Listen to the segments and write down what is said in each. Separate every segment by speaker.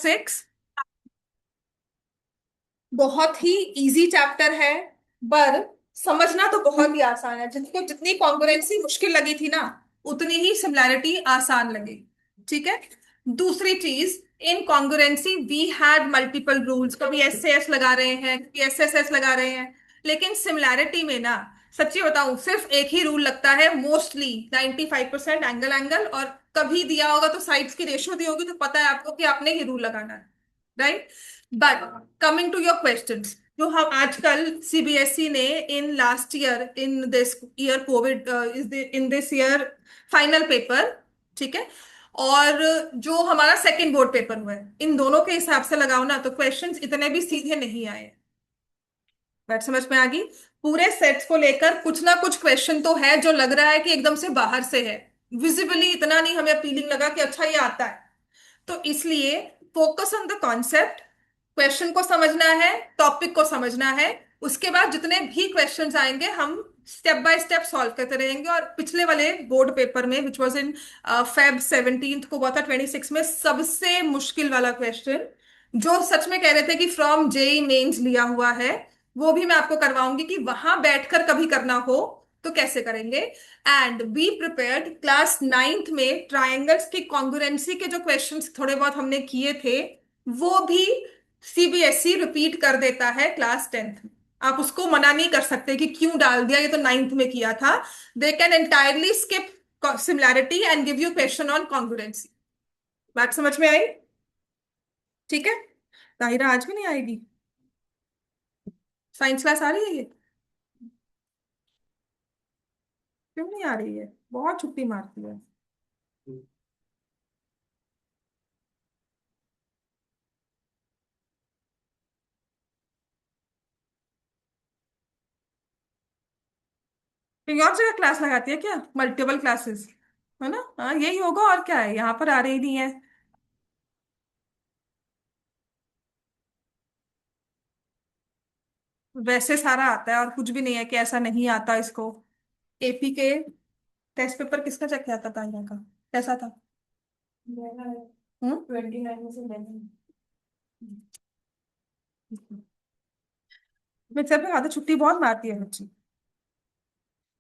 Speaker 1: Six बहुत ही easy chapter है, पर समझना तो बहुत ही आसान है। जिनको जितनी कॉन्ग्रुएंसी मुश्किल लगी थी ना, उतनी ही सिमिलैरिटी आसान लगी। ठीक है। दूसरी चीज, in congruency we had multiple rules. कभी एस से एस लगा रहे हैं, कभी एस एस एस लगा रहे हैं, लेकिन सिमिलैरिटी में ना, सच्ची बताऊं, सिर्फ एक ही रूल लगता है मोस्टली। 95% एंगल एंगल, और कभी दिया होगा तो साइड्स की रेशियो दी होगी तो पता है आपको कि आपने ही रूल लगाना है। Right. But coming to your question, जो हम आजकल सीबीएसई ने in last year, in this year COVID, is in this year final paper, ठीक है, और जो हमारा सेकंड बोर्ड पेपर हुआ है, इन दोनों के हिसाब से लगाओ ना, तो क्वेश्चंस इतने भी सीधे नहीं आए। बात समझ में आ गई? पूरे सेट्स को लेकर कुछ ना कुछ क्वेश्चन तो है जो लग रहा है कि एकदम से बाहर से है। विजिबली इतना नहीं हमें फीलिंग लगा कि अच्छा ये आता है। तो इसलिए focus on the concept, question को समझना है, टॉपिक को समझना है। उसके बाद जितने भी क्वेश्चंस आएंगे हम स्टेप बाय स्टेप सॉल्व करते रहेंगे। और पिछले वाले बोर्ड पेपर में, विच वाज इन Feb 17 को हुआ था, 26 में, सबसे मुश्किल वाला क्वेश्चन, जो सच में कह रहे थे कि फ्रॉम जेई मेंस लिया हुआ है, वो भी मैं आपको करवाऊंगी कि वहां बैठकर कभी करना हो तो कैसे करेंगे। And be prepared, class ninth में ट्रायंगल्स की कॉन्ग्रुएंसी के जो क्वेश्चंस थोड़े बहुत हमने किए थे, वो भी सीबीएसई रिपीट कर देता है क्लास टेंथ में। आप उसको मना नहीं कर सकते कि क्यों डाल दिया, ये तो नाइन्थ में किया था। They can entirely skip similarity and give you question on congruency. बात समझ में आई? ठीक है। ताहिरा आज भी नहीं आएगी? साइंस क्लास आ रही है ये? क्यों नहीं आ रही है? बहुत छुट्टी मारती है। कहीं और जगह क्लास लगाती है क्या? मल्टीपल क्लासेस, है ना? हाँ यही होगा, और क्या है, यहाँ पर आ रही नहीं है। वैसे सारा आता है, और कुछ भी नहीं है कि ऐसा नहीं आता इसको। एपी के टेस्ट पेपर किसका चेक किया था ताइना का? कैसा था? हम्म। 29 में से मैंने। मिक्सर पे खाते, छुट्टी बहुत मारती है बच्ची।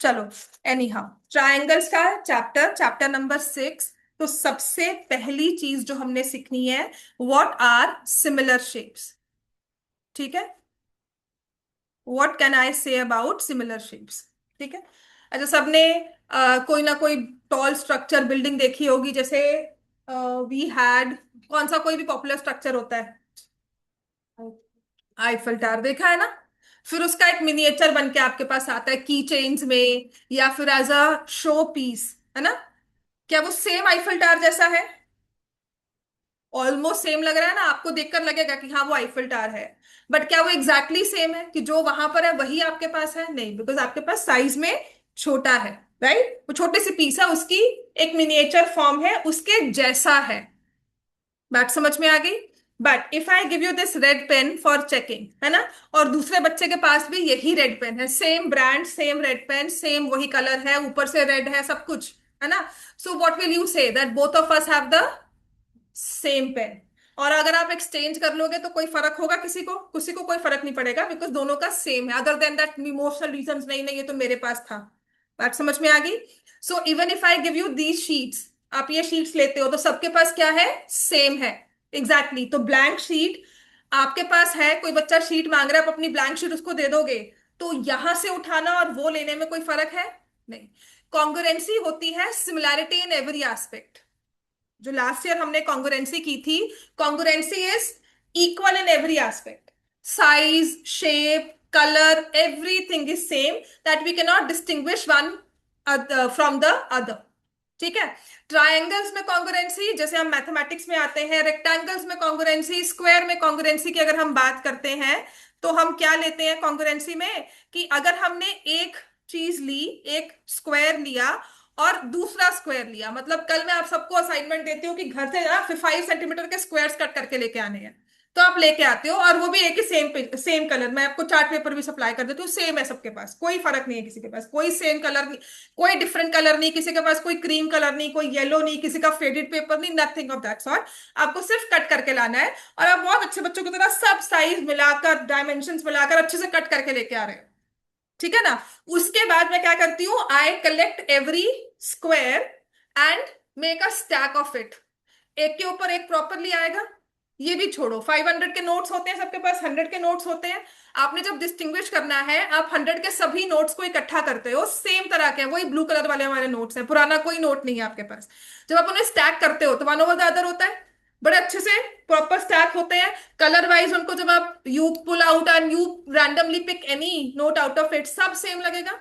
Speaker 1: चलो, एनी हाउ, ट्राइंगल्स का चैप्टर, चैप्टर नंबर 6। तो सबसे पहली चीज जो हमने सीखनी है, व्हाट आर सिमिलर शेप्स। ठीक है। What can I say about similar shapes? ठीक है। अच्छा, सबने कोई ना कोई टॉल स्ट्रक्चर बिल्डिंग देखी होगी, जैसे वी हैड, कौन सा कोई भी पॉपुलर स्ट्रक्चर होता है, आईफल टावर देखा है ना? फिर उसका एक मिनिएचर बन के आपके पास आता है की चेन्स में, या फिर एज अ शो पीस, है ना? क्या वो सेम आईफल टावर जैसा है? ऑलमोस्ट सेम लग रहा है ना, आपको देखकर लगेगा कि हाँ वो आईफल टावर है। बट क्या वो एग्जैक्टली सेम है कि जो वहां पर है वही आपके पास है? नहीं, बिकॉज आपके पास साइज में छोटा है। राइट, वो छोटे से पीस है, उसकी एक मिनिएचर फॉर्म है, उसके जैसा है। बात समझ में आ गई? But if I give you this red pen for checking, है ना, और दूसरे बच्चे के पास भी यही रेड पेन है, same brand, same red pen, same वही कलर है, ऊपर से रेड है, सब कुछ, है ना? So what will you say, that both of us have the same pen. और अगर आप एक्सचेंज कर लोगे तो कोई फर्क होगा? किसी को कोई फर्क नहीं पड़ेगा, बिकॉज दोनों का सेम है, other than that emotional reasons, नहीं नहीं ये तो मेरे पास था। बात समझ में आ गई? So even if I give you these sheets, आप ये शीट्स लेते हो तो सबके पास क्या है? सेम है। एग्जैक्टली तो ब्लैंक शीट आपके पास है, कोई बच्चा शीट मांग रहा है, आप अपनी ब्लैंक शीट उसको दे दोगे, तो यहां से उठाना और वो लेने में कोई फर्क है? नहीं। कॉन्ग्रुएंसी होती है सिमिलैरिटी इन एवरी एस्पेक्ट। जो लास्ट ईयर हमने कॉन्ग्रुएंसी की थी, congruency is equal in every aspect, size, shape, colour, everything is same, that we can not distinguish one from the other. ठीक है। ट्रायंगल्स में कॉन्ग्रुएंसी, जैसे हम मैथमेटिक्स में आते हैं, रेक्टेंगल्स में कॉन्ग्रुएंसी, स्क्वायर में कॉन्ग्रुएंसी की अगर हम बात करते हैं, तो हम क्या लेते हैं कॉन्ग्रुएंसी में, कि अगर हमने एक चीज ली, एक स्क्वायर लिया और दूसरा स्क्वायर लिया, मतलब कल मैं आप सबको असाइनमेंट देती हूँ कि घर से ना 5 सेंटीमीटर के स्क्वायर्स कट करके लेके आने हैं, तो आप लेके आते हो, और वो भी एक ही सेम कलर। मैं आपको चार्ट पेपर भी सप्लाई कर देती हूँ, सेम है सबके पास, कोई फर्क नहीं है किसी के पास, कोई सेम कलर नहीं, कोई डिफरेंट कलर नहीं किसी के पास, कोई क्रीम कलर नहीं, कोई येलो नहीं, किसी का फेडेड पेपर नहीं, नथिंग ऑफ दैट सॉर्ट। आपको सिर्फ कट करके लाना है, और आप बहुत अच्छे बच्चों की तरह सब साइज मिलाकर, डायमेंशन मिलाकर अच्छे से कट करके लेके आ रहे हो। ठीक है ना। उसके बाद मैं क्या करती हूँ, I collect every square and make a stack of it. एक के ऊपर एक प्रॉपरली आएगा। ये भी छोड़ो, 500 के नोट्स होते हैं सबके पास, 100 के नोट्स होते हैं। आपने जब डिस्टिंग्विश करना है, आप 100 के सभी नोट्स को इकट्ठा करते हो, सेम तरह के, वही ब्लू कलर वाले हमारे नोट्स हैं, पुराना कोई नोट नहीं है आपके पास। जब आप उन्हें स्टैक करते हो तो वन ओवर द अदर होता है, बड़े अच्छे से प्रॉपर स्टैक होते हैं। कलर वाइज उनको जब आप you pull out and you randomly pick any note out of it, सब सेम लगेगा,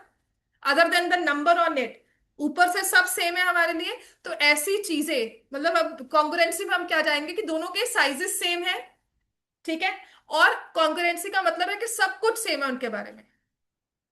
Speaker 1: other than the number on it. ऊपर से सब सेम है हमारे लिए। तो ऐसी चीजें, मतलब अब कॉन्ग्रुएंसी में हम क्या जाएंगे कि दोनों के साइजेस सेम है। ठीक है। और कॉन्ग्रुएंसी का मतलब है कि सब कुछ सेम है उनके बारे में।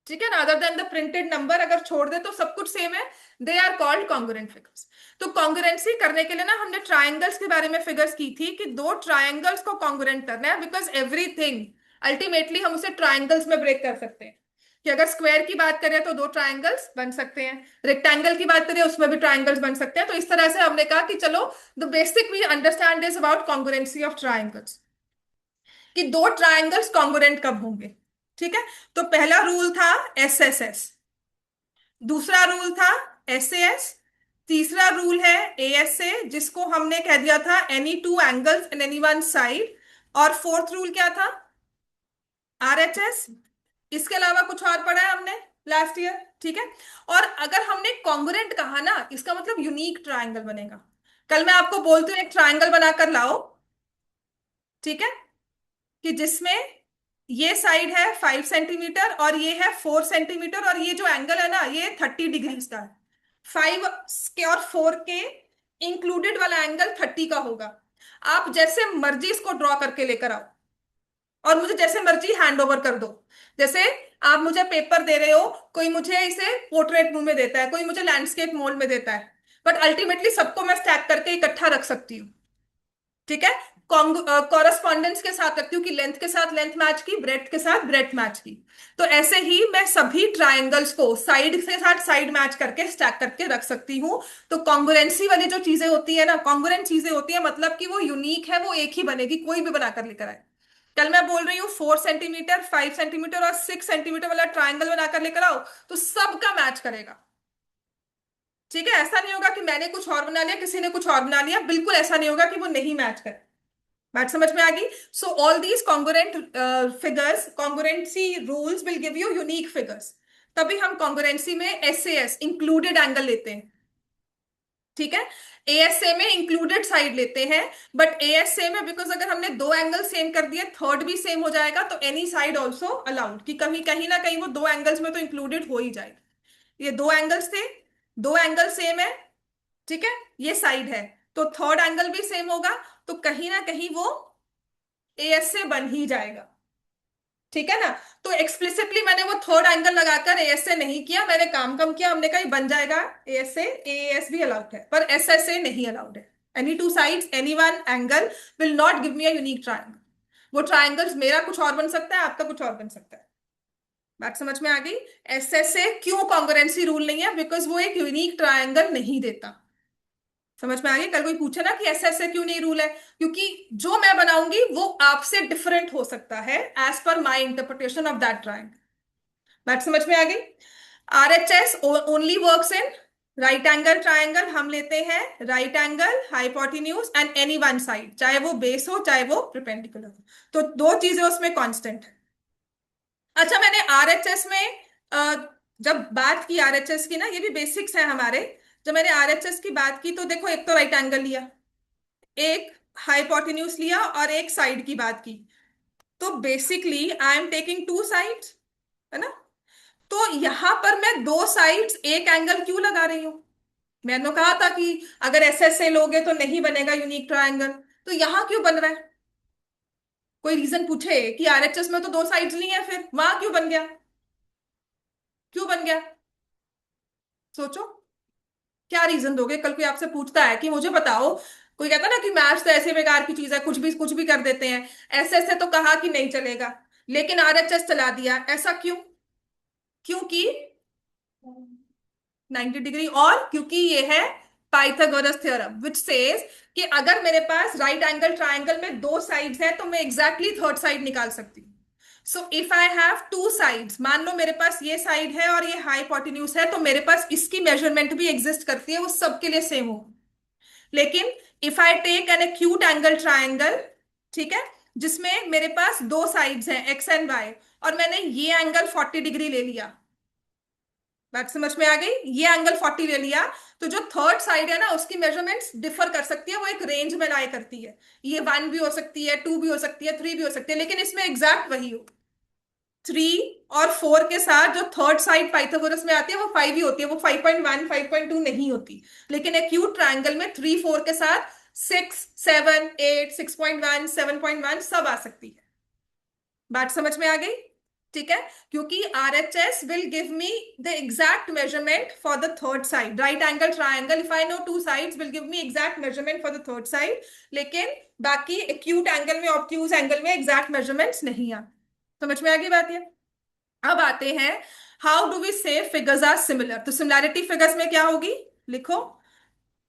Speaker 1: ठीक है ना, other than the printed number अगर छोड़ दे तो सब कुछ सेम है। They are called congruent figures. तो कॉन्ग्रुएंसी करने के लिए ना हमने ट्राइंगल्स के बारे में फिगर्स की थी कि दो ट्राइंगल्स को कॉन्ग्रुएंट करना है, बिकॉज एवरीथिंग अल्टीमेटली हम उसे ट्राइंगल्स में ब्रेक कर सकते हैं। कि अगर स्क्वायर की बात करें तो दो ट्राइंगल्स बन सकते हैं, रेक्टेंगल की बात करें उसमें भी ट्राइंगल्स बन सकते हैं। तो इस तरह से हमने कहा कि चलो, the basic we understand is about congruency of triangles, कि दो ट्राइंगल्स कॉन्ग्रुएंट कब होंगे। ठीक है। तो पहला रूल था एस एस एस, दूसरा रूल था एस ए एस, तीसरा रूल है ए एस ए, जिसको हमने कह दिया था any two angles in any one side. और फोर्थ रूल क्या था, आर एच एस। इसके अलावा कुछ और पढ़ा है हमने लास्ट ईयर। ठीक है। और अगर हमने कॉन्ग्रुएंट कहा ना, इसका मतलब यूनिक ट्राइंगल बनेगा। कल मैं आपको बोलती हूँ एक ट्राइंगल बनाकर लाओ, ठीक है, कि जिसमें ये साइड है 5 सेंटीमीटर और ये है 4 सेंटीमीटर, और ये जो एंगल है ना ये 30 डिग्रीज का है। 5 के और 4 के इंक्लूडेड वाला एंगल 30 का होगा। आप जैसे मर्जी इसको ड्रॉ करके लेकर आओ, और मुझे जैसे मर्जी हैंड ओवर कर दो। जैसे आप मुझे पेपर दे रहे हो, कोई मुझे इसे पोर्ट्रेट मूव में देता है, कोई मुझे लैंडस्केप मोड में देता है, बट अल्टीमेटली सबको मैं स्टैक करके इकट्ठा रख सकती हूँ। ठीक है। कॉरस्पॉन्डेंस के साथ रखती हूँ कि लेंथ के साथ लेंथ मैच की, ब्रेथ के साथ ब्रेथ मैच की। तो ऐसे ही मैं सभी ट्राइंगल्स को साइड के साथ साइड मैच करके स्टैक करके रख सकती हूँ। तो कॉन्ग्रुएंसी वाली जो चीजें होती है ना, कॉन्ग्रुएंट चीजें होती है, मतलब कि वो यूनिक है, वो एक ही बनेगी, कोई भी बनाकर लेकर आए। कल मैं बोल रही हूँ 4 सेंटीमीटर, 5 सेंटीमीटर और 6 सेंटीमीटर वाला ट्राइंगल बनाकर लेकर आओ, तो सबका मैच करेगा। ठीक है। ऐसा नहीं होगा कि मैंने कुछ और बना लिया, किसी ने कुछ और बना लिया, बिल्कुल ऐसा नहीं होगा कि वो नहीं मैच करे। बात समझ में आ गई। So all these congruent figures, congruency rules will give you unique figures. तभी हम कॉन्ग्रुएंसी में S A S, included angle लेते हैं। ठीक है। एएसए में इंक्लूडेड साइड लेते हैं, बट एएसए में बिकॉज अगर हमने दो एंगल सेम कर दिए, थर्ड भी सेम हो जाएगा, तो एनी साइड ऑल्सो अलाउड, कि कहीं कहीं ना कहीं वो दो एंगल्स में तो इंक्लूडेड हो ही जाएगा। ये दो एंगल्स थे, दो एंगल सेम है, ठीक है, ये साइड है, तो थर्ड एंगल भी सेम होगा, तो कहीं ना कहीं वो एएस से बन ही जाएगा। ठीक है ना। तो एक्सप्लिसिटली मैंने वो थर्ड एंगल लगाकर एएस से नहीं किया, मैंने काम कम किया, हमने कहा ये बन जाएगा एएस से, एएस भी अलाउड है, पर एस एस ए नहीं अलाउड है। Any two sides any one angle will not give me a unique triangle. वो ट्राइंगल्स मेरा कुछ और बन सकता है, आपका कुछ और बन सकता है। बात समझ में आ गई। एस एस ए क्यों कॉन्ग्रुएंसी रूल नहीं है, बिकॉज वो एक यूनिक ट्राइंगल नहीं देता। समझ में आ गई। कल कोई पूछे ना कि ऐसे ऐसे क्यों नहीं रूल है, क्योंकि जो मैं बनाऊंगी वो आपसे डिफरेंट हो सकता है as per my interpretation of that triangle. बात समझ में आ गई। RHS only works in right angle triangle. हम लेते हैं right angle, hypotenuse and any one side, चाहे वो बेस हो चाहे वो परपेंडिकुलर हो। तो दो चीजें उसमें कांस्टेंट है। अच्छा, मैंने आरएचएस में अ, जब बात की आरएचएस की ना, ये भी बेसिक्स है हमारे। जब मैंने आरएचएस की बात की तो देखो, एक तो राइट एंगल लिया, एक हाइपोटेन्यूज लिया, और एक साइड की बात की। तो basically I am taking two sides, है ना। तो यहां पर मैं दो साइड्स एक एंगल क्यों लगा रही हूं। मैंने कहा था कि अगर ऐसे ऐसे लोगे तो नहीं बनेगा यूनिक ट्रायंगल, तो यहां क्यों बन रहा है। कोई रीजन पूछे कि आरएचएस में तो दो साइड्स नहीं है, फिर वहां क्यों बन गया, क्यों बन गया, सोचो। क्या रीजन दोगे, कल कोई आपसे पूछता है कि मुझे बताओ, कोई कहता ना कि मैथ्स तो ऐसे बेकार की चीज है, कुछ भी कर देते हैं। ऐसे ऐसे तो कहा कि नहीं चलेगा, लेकिन आरएचएस चला दिया। ऐसा क्यों? क्योंकि 90 डिग्री, और क्योंकि ये है पाइथागोरस थ्योरम विच सेज कि अगर मेरे पास राइट एंगल ट्राइंगल में दो साइड्स हैं तो मैं एग्जैक्टली थर्ड साइड निकाल सकती हूँ। So if I have two sides, मान लो मेरे पास ये साइड है और ये हाइपोटेन्यूज है, तो मेरे पास इसकी मेजरमेंट भी एग्जिस्ट करती है, वो सबके लिए सेम हो। लेकिन if I take an acute angle triangle, ठीक है, जिसमें मेरे पास दो साइड्स हैं एक्स एंड वाई, और मैंने ये एंगल 40 डिग्री ले लिया, बात समझ में आ गई, ये एंगल 40 ले लिया, तो जो थर्ड साइड है ना उसकी मेजरमेंट्स डिफर कर सकती है, वो एक रेंज में लाई करती है। ये 1 भी हो सकती है, 2 भी हो सकती है, 3 भी हो सकती है, लेकिन इसमें एग्जैक्ट वही हो। 3 और 4 के साथ जो थर्ड साइड पाइथागोरस में आती है वो 5 ही होती है, वो 5.1 5.2 नहीं होती। लेकिन एक्यूट ट्रायंगल में 3 4 के साथ 6 7 8 6.1 7.1 सब आ सकती है। बात समझ में आ गई? ठीक है, क्योंकि RHS will give me the exact measurement for the third side. Right angle triangle, if I know two sides, will give me exact measurement for the third side. लेकिन बाकी एक्यूट एंगल में, ऑब्ट्यूज एंगल में exact measurements नहीं आते। समझ में आ गई बात ये? अब आते हैं, हाउ डू वी से फिगर्स आर सिमिलर। तो सिमिलैरिटी फिगर्स में क्या होगी, लिखो।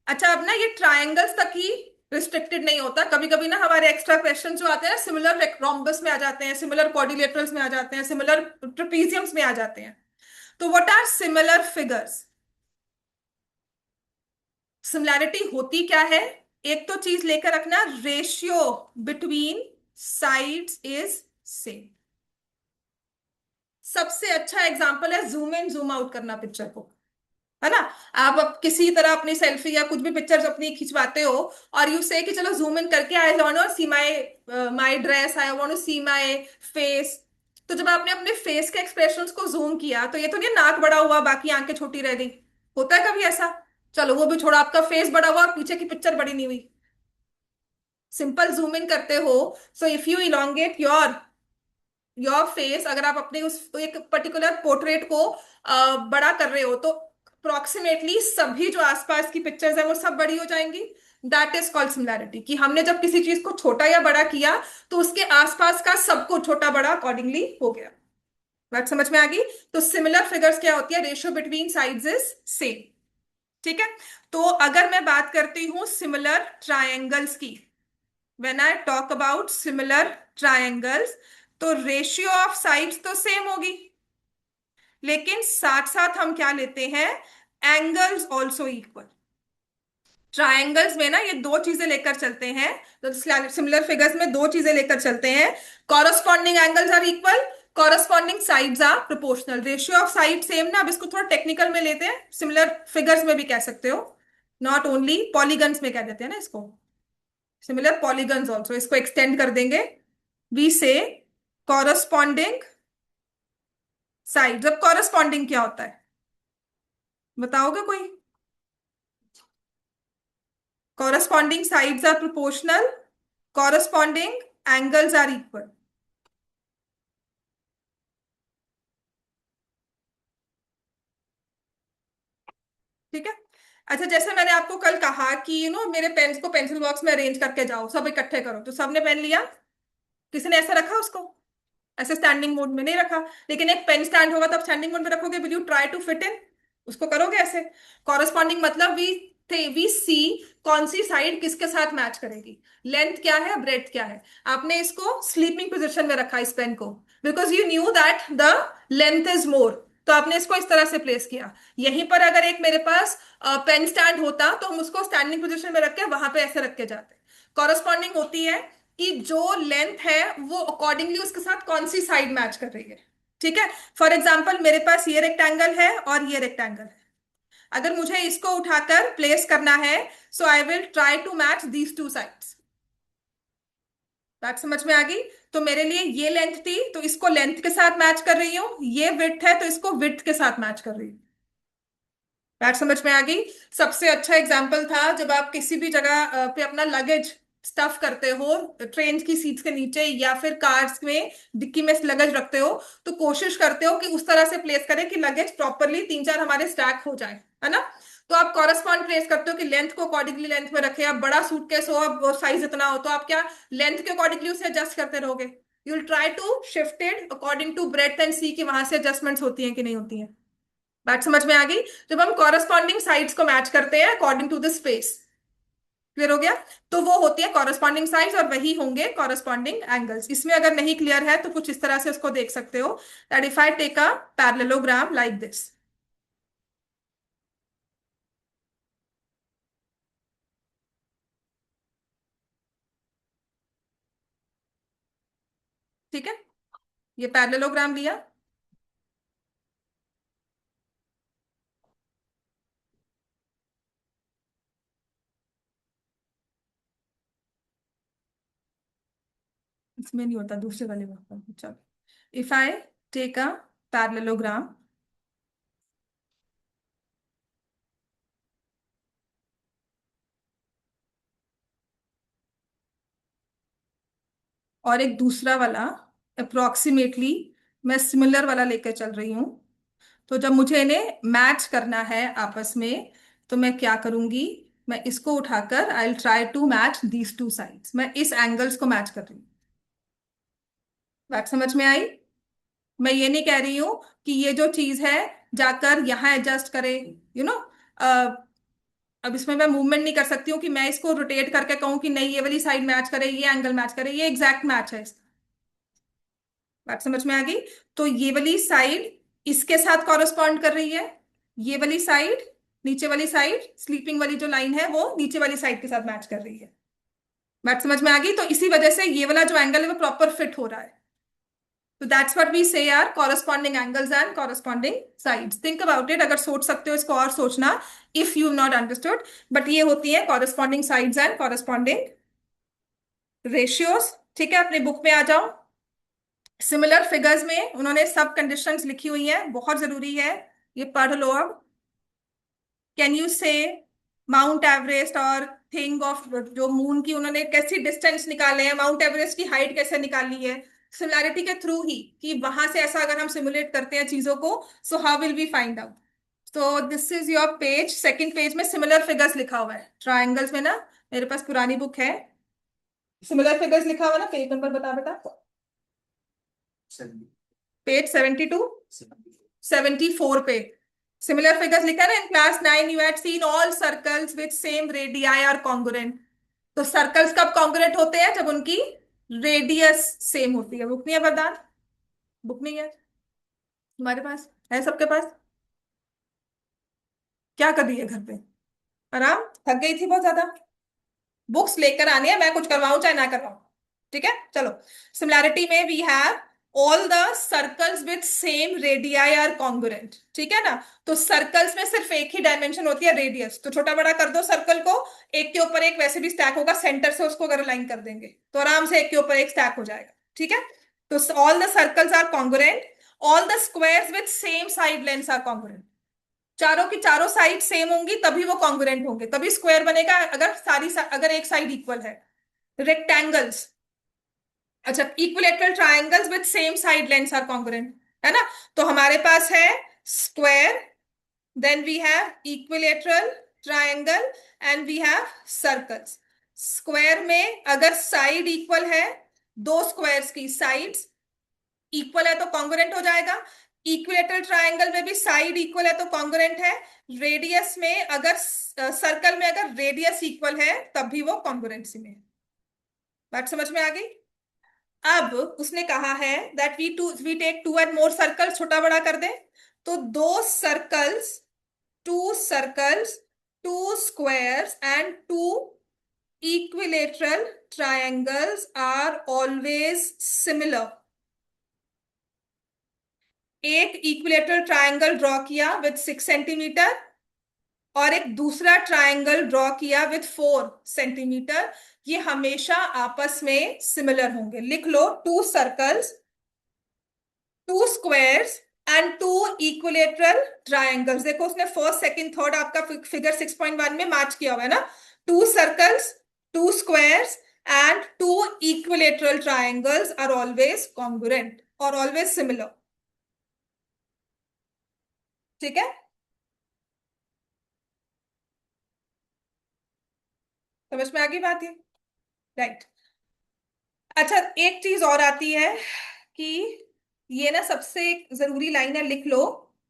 Speaker 1: अच्छा, अब ना ये ट्रायंगल्स तक ही रिस्ट्रिक्टेड नहीं होता, कभी कभी ना हमारे एक्स्ट्रा क्वेश्चन जो आते हैं सिमिलर रोम्बस में आ जाते हैं, सिमिलर क्वाड्रिलेटरल्स में आ जाते हैं, सिमिलर ट्रेपीजियम्स में आ जाते हैं। तो what are similar figures? Similarity होती क्या है? एक तो चीज लेकर रखना, ratio between sides is same. सबसे अच्छा एग्जांपल है जूम इन जूम आउट करना पिक्चर को, है ना। आप अब किसी तरह अपनी सेल्फी या कुछ भी पिक्चर्स अपनी खिंचवाते हो, और यू से कि चलो जूम इन करके, I want to see my my dress, I want to see my face. तो जब आपने अपने फेस के एक्सप्रेशंस को जूम किया, तो ये तो नहीं नाक बड़ा हुआ बाकी आंखें छोटी रह गई। होता है कभी ऐसा? चलो वो भी छोड़ा, आपका फेस बड़ा हुआ और पीछे की पिक्चर बड़ी नहीं हुई। सिंपल जूम इन करते हो, so if you elongate your face, अगर आप अपने उस एक पर्टिकुलर पोर्ट्रेट को बड़ा कर रहे हो, तो अप्रोक्सीमेटली सभी जो आसपास की पिक्चर्स है वो सब बड़ी हो जाएंगी। दैट इज कॉल्ड सिमिलैरिटी, कि हमने जब किसी चीज को छोटा या बड़ा किया तो उसके आसपास का सबको छोटा बड़ा अकॉर्डिंगली हो गया। बात समझ में आ गई? तो सिमिलर फिगर्स क्या होती है? Ratio between sides is same. ठीक है, तो अगर मैं बात करती हूं सिमिलर ट्रायंगल्स की, when I talk about similar triangles, तो रेशियो ऑफ साइड्स तो सेम होगी, लेकिन साथ साथ हम क्या लेते हैं? Angles also equal. ट्रायंगल्स में ना ये दो चीजें लेकर चलते हैं, तो सिमिलर फिगर्स में दो चीजें लेकर चलते हैं। Corresponding angles are equal, corresponding sides are proportional. Ratio of side same ना, अब इसको थोड़ा टेक्निकल में लेते हैं, सिमिलर फिगर्स में भी कह सकते हो, नॉट ओनली पॉलीगन्स में कह देते हैं ना इसको, सिमिलर पॉलीगन्स ऑल्सो, इसको एक्सटेंड कर देंगे। वी से कॉरस्पॉन्डिंग साइड्स। अब कॉरस्पॉन्डिंग क्या होता है, बताओगे कोई? Corresponding sides are proportional, corresponding angles are equal. ठीक है। अच्छा, जैसे मैंने आपको कल कहा कि मेरे पेन्स को पेंसिल बॉक्स में अरेंज करके जाओ, सब इकट्ठे करो, तो सबने पेन लिया? किसी ने ऐसा रखा उसको? ऐसे स्टैंडिंग मोड में नहीं रखा। लेकिन एक पेन स्टैंड होगा तो आप स्टैंडिंग मोड में रखोगे, will you try to fit in? उसको करोगे ऐसे। कॉरस्पॉन्डिंग मतलब वी सी कौन सी साइड किसके साथ मैच करेगी, लेंथ क्या है, ब्रेड्थ क्या है। आपने इसको स्लीपिंग पोजिशन में रखा इस पेन को, because you knew that the length is more, तो आपने इसको इस तरह से प्लेस किया। यहीं पर अगर एक मेरे पास पेन स्टैंड होता तो हम उसको स्टैंडिंग पोजिशन में रख के वहां पे ऐसे रख के जाते। कॉरस्पॉन्डिंग होती है कि जो लेंथ है वो अकॉर्डिंगली उसके साथ कौन सी साइड मैच कर रही है। ठीक है, फॉर एग्जाम्पल मेरे पास ये रेक्टेंगल है और ये रेक्टेंगल है, अगर मुझे इसको उठाकर प्लेस करना है, so I will try to match these two sides. बात समझ में आ गई? तो मेरे लिए ये लेंथ थी तो इसको लेंथ के साथ मैच कर रही हूँ, ये विड्थ है तो इसको विड्थ के साथ मैच कर रही हूँ। बात समझ में आ गई? सबसे अच्छा एग्जाम्पल था जब आप किसी भी जगह पे अपना लगेज स्टफ करते हो, ट्रेन की सीट्स के नीचे या फिर कार्स में डिक्की में लगेज रखते हो, तो कोशिश करते हो कि उस तरह से प्लेस करें कि लगेज प्रॉपरली तीन चार हमारे स्टैक हो जाए, है ना। तो आप कॉरस्पॉन्ड ट्रेस करते हो कि लेंथ को अकॉर्डिंगली लेंथ में रखे, आप बड़ा सूटकेस हो, अब साइज इतना हो, तो आप क्या लेंथ के अकॉर्डिंगली उसे एडजस्ट करते रहोगे? You will try to shift it according to breadth and see, कि वहां से एडजस्टमेंट्स होती हैं कि नहीं होती हैं। बात समझ में आ गई? जब हम कॉरस्पॉन्डिंग साइड्स को मैच करते हैं according to the space, clear हो गया? तो वो होती है कॉरस्पॉन्डिंग साइड्स और वही होंगे कॉरस्पॉन्डिंग एंगल्स। इसमें अगर नहीं क्लियर है तो कुछ इस तरह से उसको देख सकते हो, that if I take a parallelogram like this, ठीक है? ये पैरेललोग्राम लिया, इसमें नहीं होता, दूसरे वाले में होता है। चलो, if I take a parallelogram और एक दूसरा वाला अप्रोक्सीमेटली मैं सिमिलर वाला लेकर चल रही हूँ, तो जब मुझे इन्हें मैच करना है आपस में, तो मैं क्या करूंगी? मैं इसको उठाकर I will try to match these two sides, मैं इस एंगल्स को मैच कर रही हूँ। बात समझ में आई? मैं ये नहीं कह रही हूं कि ये जो चीज है जाकर यहां एडजस्ट करे, यू नो। अब इसमें मैं मूवमेंट नहीं कर सकती हूँ कि मैं इसको रोटेट करके कहूँ कि नहीं ये वाली साइड मैच करे, ये एंगल मैच करे, ये एग्जैक्ट मैच है इसका। बात समझ में आ गई? तो ये वाली साइड इसके साथ कॉरेस्पॉन्ड कर रही है, ये वाली साइड, नीचे वाली साइड स्लीपिंग वाली जो लाइन है वो नीचे वाली साइड के साथ मैच कर रही है। बात समझ में आ गई? तो इसी वजह से ये वाला जो एंगल है वो प्रॉपर फिट हो रहा है। तो that's what we say are corresponding angles and corresponding sides. Think about it, अगर सोच सकते हो इसको और सोचना, if you not understood. But ये होती है corresponding sides and corresponding ratios. ठीक है, अपने बुक में आ जाओ। सिमिलर फिगर्स में उन्होंने सब कंडीशंस लिखी हुई हैं, बहुत जरूरी है, ये पढ़ लो अब। कैन यू से माउंट एवरेस्ट और थिंग ऑफ जो मून की उन्होंने कैसी डिस्टेंस निकाले हैं, माउंट एवरेस्ट की हाइट कैसे निकाली है, सिमिलैरिटी के थ्रू ही, कि वहां से ऐसा अगर हम सिमुलेट करते हैं चीजों को, so how will we find out? तो this is your page, second page में सिमिलर फिगर्स लिखा हुआ है ट्राइंगल्स में ना, मेरे पास पुरानी बुक है, सिमिलर फिगर्स लिखा हुआ ना, पेज नंबर बता बेटा। पेज 72, 74 पे सिमिलर फिगर्स लिखा है ना। In class 9 you had seen all circles with same radii are congruent. तो सर्कल्स कब कॉन्ग्रुएंट होते हैं? जब उनकी रेडियस सेम होती है। बुक नहीं है वरदान? बुक नहीं है तुम्हारे पास? है सबके पास? क्या कर रही है घर पे? आराम? थक गई थी बहुत ज्यादा? बुक्स लेकर आनी है, मैं कुछ करवाऊं चाहे ना करवाऊं। ठीक है, चलो। सिमिलैरिटी में we have all the circles with same radii are congruent, ठीक है ना। तो सर्कल्स में सिर्फ एक ही डायमेंशन होती है, रेडियस। तो छोटा बड़ा कर दो सर्कल को, एक के ऊपर एक वैसे भी स्टैक होगा, सेंटर से उसको अगर लाइन कर देंगे तो आराम से एक के ऊपर एक स्टैक हो जाएगा। ठीक है, तो all the circles are congruent, all the squares with same side length are congruent. चारों की चारों साइड सेम होंगी तभी वो कॉन्ग्रुएंट होंगे, तभी स्क्वायर बनेगा, अगर अगर एक साइड इक्वल है। रेक्टेंगल्स, अच्छा, equilateral triangles with same side lengths are congruent, है ना। तो हमारे पास है square, then we have equilateral triangle and we have circles. Square में अगर साइड इक्वल है, दो स्क्वायर्स की साइड्स इक्वल है तो कॉन्ग्रुएंट हो जाएगा। इक्विलेटरल ट्रायंगल में भी साइड इक्वल है तो कॉन्ग्रुएंट है। रेडियस में अगर सर्कल में अगर रेडियस इक्वल है तब भी वो कॉन्ग्रुएंसी में है। बात समझ में आ गई? अब उसने कहा है that we take two and more circles, छोटा बड़ा कर दे, तो दो circles, two circles, two squares and two equilateral triangles are always similar. एक इक्विलेटरल ट्रायंगल ड्रॉ किया विथ 6 सेंटीमीटर और एक दूसरा ट्रायंगल ड्रॉ किया विथ 4 सेंटीमीटर, ये हमेशा आपस में सिमिलर होंगे। लिख लो, two circles, two squares and two equilateral triangles. देखो उसने फर्स्ट सेकंड थर्ड आपका फिगर 6.1 में मैच किया हुआ है ना। Two circles, two squares and two equilateral triangles are always congruent और ऑलवेज सिमिलर। ठीक है, समझ में आ गई बात ये? राइट। अच्छा, एक चीज और आती है कि ये ना सबसे एक जरूरी लाइन है, लिख लो।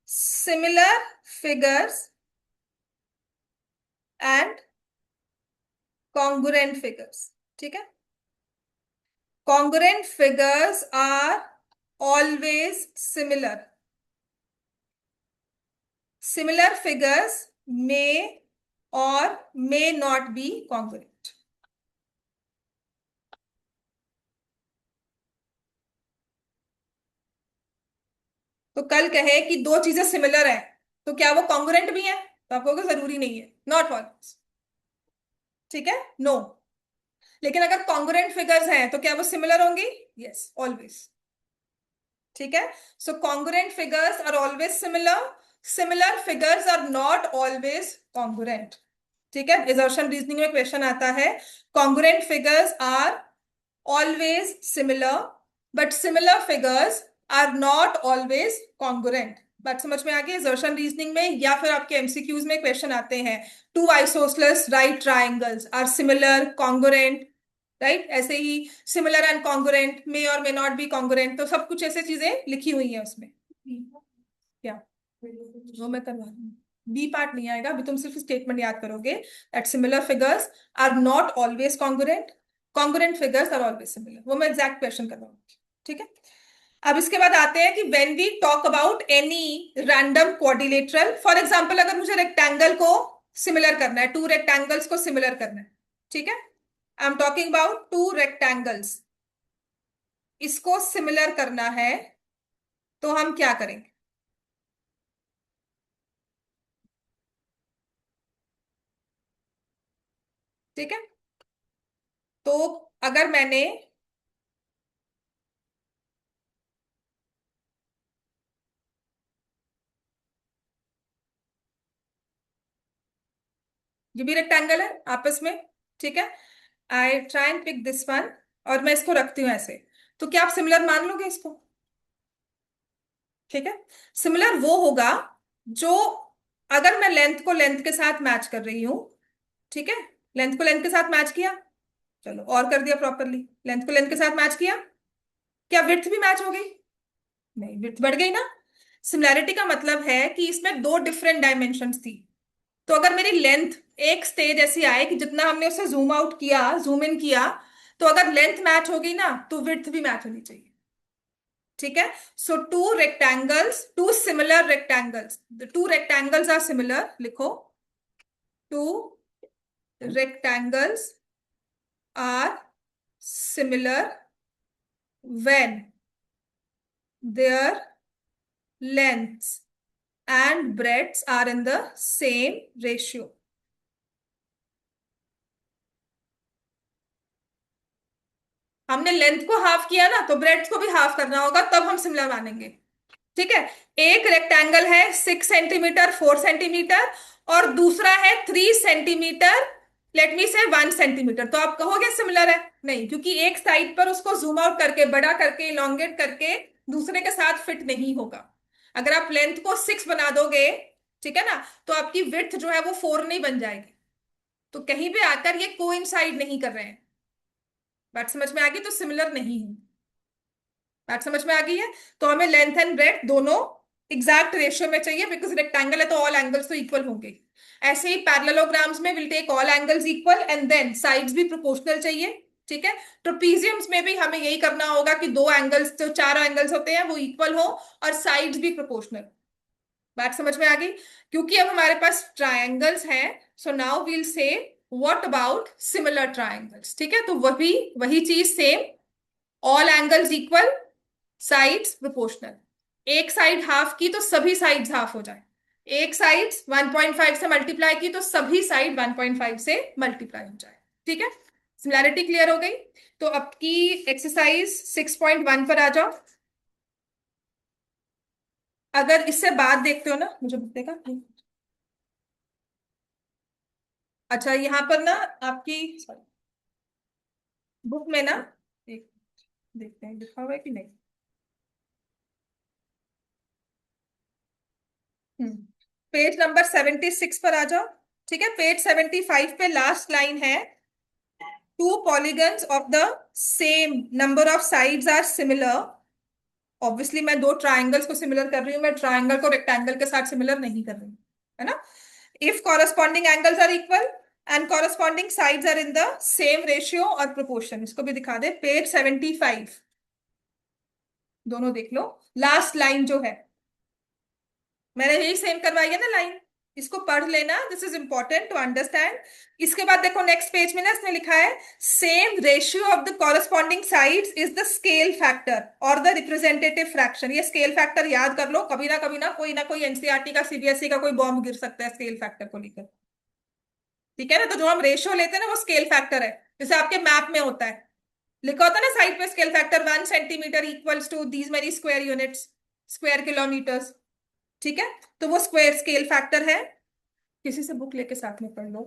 Speaker 1: Similar figures and congruent figures. ठीक है? Congruent figures are always similar. Similar figures may और may not be congruent। तो कल कहे कि दो चीजें सिमिलर है, तो क्या वो कॉन्ग्रुएंट भी है? तो आपको जरूरी नहीं है, नॉट ऑलवेज। ठीक है? नो। लेकिन अगर कॉन्ग्रुएंट फिगर्स हैं तो क्या वो सिमिलर होंगी? Yes, always. ठीक है? So congruent figures are always similar, similar figures are not always congruent. ठीक है? assertion रीजनिंग में क्वेश्चन आता है, congruent figures are always similar but similar figures are not always congruent. बात समझ में आ गई? assertion रीजनिंग में या फिर आपके एमसीक्यूज में क्वेश्चन आते हैं, two isosceles right triangles are similar congruent, right? ऐसे ही सिमिलर एंड कॉन्ग्रुएंट, मे और मे नॉट बी कॉन्ग्रुएंट, तो सब कुछ ऐसे चीजें लिखी हुई है उसमें। क्या? वो मैं करवा दूंगी। बी पार्ट नहीं आएगा अभी, तुम सिर्फ स्टेटमेंट याद करोगे that similar figures are not always congruent, congruent figures are always similar. वो मैं एग्जैक्ट क्वेश्चन करवाऊंगी। ठीक है? अब इसके बाद आते हैं कि when we talk about any random quadrilateral, for example अगर मुझे रेक्टेंगल को सिमिलर करना है, टू रेक्टेंगल्स को सिमिलर करना है, ठीक है? I am talking about to rectangles, इसको सिमिलर करना है, तो हम क्या करेंगे? ठीक है? तो अगर मैंने ये भी रेक्टेंगल है आपस में, ठीक है? I try and pick this one, और मैं इसको रखती हूँ ऐसे, तो क्या आप सिमिलर मान लोगे इसको? ठीक है? सिमिलर वो होगा जो, अगर मैं लेंथ को लेंथ के साथ मैच कर रही हूं, ठीक है? लेंथ को लेंथ के साथ मैच किया, चलो और कर दिया प्रॉपरली, लेंथ को लेंथ के साथ मैच किया, क्या विड्थ भी मैच हो गई? नहीं, विड्थ बढ़ गई ना। सिमिलैरिटी का मतलब है कि इसमें दो डिफरेंट डायमेंशंस थी, तो अगर मेरी लेंथ एक स्टेज ऐसी आए कि जितना हमने उसे जूम आउट किया, जूम इन किया, तो अगर लेंथ मैच होगी ना तो विड्थ भी मैच होनी चाहिए। ठीक है? So two rectangles, two similar rectangles, two rectangles are similar, लिखो, two rectangles are similar when their lengths and breadths are in the same ratio। हमने लेंथ को हाफ किया ना, तो ब्रेड्थ को भी हाफ करना होगा, तब हम सिमिलर मानेंगे। ठीक है? एक रेक्टेंगल है 6 सेंटीमीटर, 4 सेंटीमीटर, और दूसरा है 3 सेंटीमीटर, लेट मी से 1 सेंटीमीटर, तो आप कहोगे सिमिलर है? नहीं, क्योंकि एक साइड पर उसको जूम आउट करके, बड़ा करके, इलोंगेट करके दूसरे के साथ फिट नहीं होगा। अगर आप लेंथ को 6 बना दोगे, ठीक है ना, तो आपकी विड्थ जो है वो 4 नहीं बन जाएगी। तो कहीं भी आकर ये कोइंसाइड नहीं कर रहे हैं। बात समझ में आ गई? तो सिमिलर नहीं है। बात समझ में आ गई है? तो हमें लेंथ एंड ब्रेथ दोनों एग्जैक्ट रेशियो में चाहिए, बिकॉज रेक्टेंगल है तो ऑल एंगल्स तो इक्वल होंगे। ऐसे ही पैरेललोग्राम्स में will take all angles equal and then sides भी प्रोपोर्शनल चाहिए। ठीक है? ट्रोपीजियम्स में भी हमें यही करना होगा कि दो एंगल्स, जो चार एंगल्स होते हैं वो इक्वल हो, और साइड्स भी प्रोपोर्शनल। बात समझ में आ गई? क्योंकि अब हमारे पास ट्रायंगल्स हैं, सो नाउ वील से व्हाट अबाउट सिमिलर ट्रायंगल्स। ठीक है? तो वही वही चीज same, all angles equal, sides proportional. एक साइड हाफ की तो सभी साइड्स हाफ हो जाए, एक साइड 1.5 से मल्टीप्लाई की तो सभी साइड 1.5 से मल्टीप्लाई हो जाए। ठीक है? सिमिलैरिटी क्लियर हो गई? तो आपकी एक्सरसाइज 6.1 पर आ जाओ। अगर इससे बात देखते हो ना, मुझे बुक देगा। अच्छा, यहाँ पर ना आपकी, सॉरी, बुक में ना, एक देखते हैं लिखा हुआ है कि नहीं। हम्म पेज नंबर 76 पर आ जाओ। ठीक है? पेज 75 पे लास्ट लाइन है, two polygons of the same number of sides are similar. Obviously मैं दो ट्राइंगल्स को सिमिलर कर रही हूँ, मैं ट्राइंगल को रेक्टेंगल के साथ सिमिलर नहीं कर रही हूँ, है ना. If corresponding angles are equal and corresponding sides are in the same ratio और प्रोपोर्शन. इसको भी दिखा दे, पेज 75. दोनों देख लो. लास्ट लाइन जो है, मैंने यही सेम करवाई है ना लाइन, इसको पढ़ लेना, this is important to understand. इसके बाद देखो नेक्स्ट पेज में ना इसने लिखा है same ratio of the corresponding sides is the scale factor और द रिप्रेजेंटेटिव फ्रैक्शन. ये स्केल फैक्टर याद कर लो, कभी ना कोई एनसीईआरटी का सीबीएसई का कोई बॉम्ब गिर सकता है स्केल फैक्टर को लेकर. ठीक है ना. तो जो हम रेशियो लेते हैं ना वो स्केल फैक्टर है, जैसे आपके मैप में होता है, लिखा होता है ना साइड पे scale factor 1 centimetre equals to these many square units, square kilometres. ठीक है, तो वो स्क्वायर स्केल फैक्टर है. किसी से बुक लेके साथ में पढ़ लो.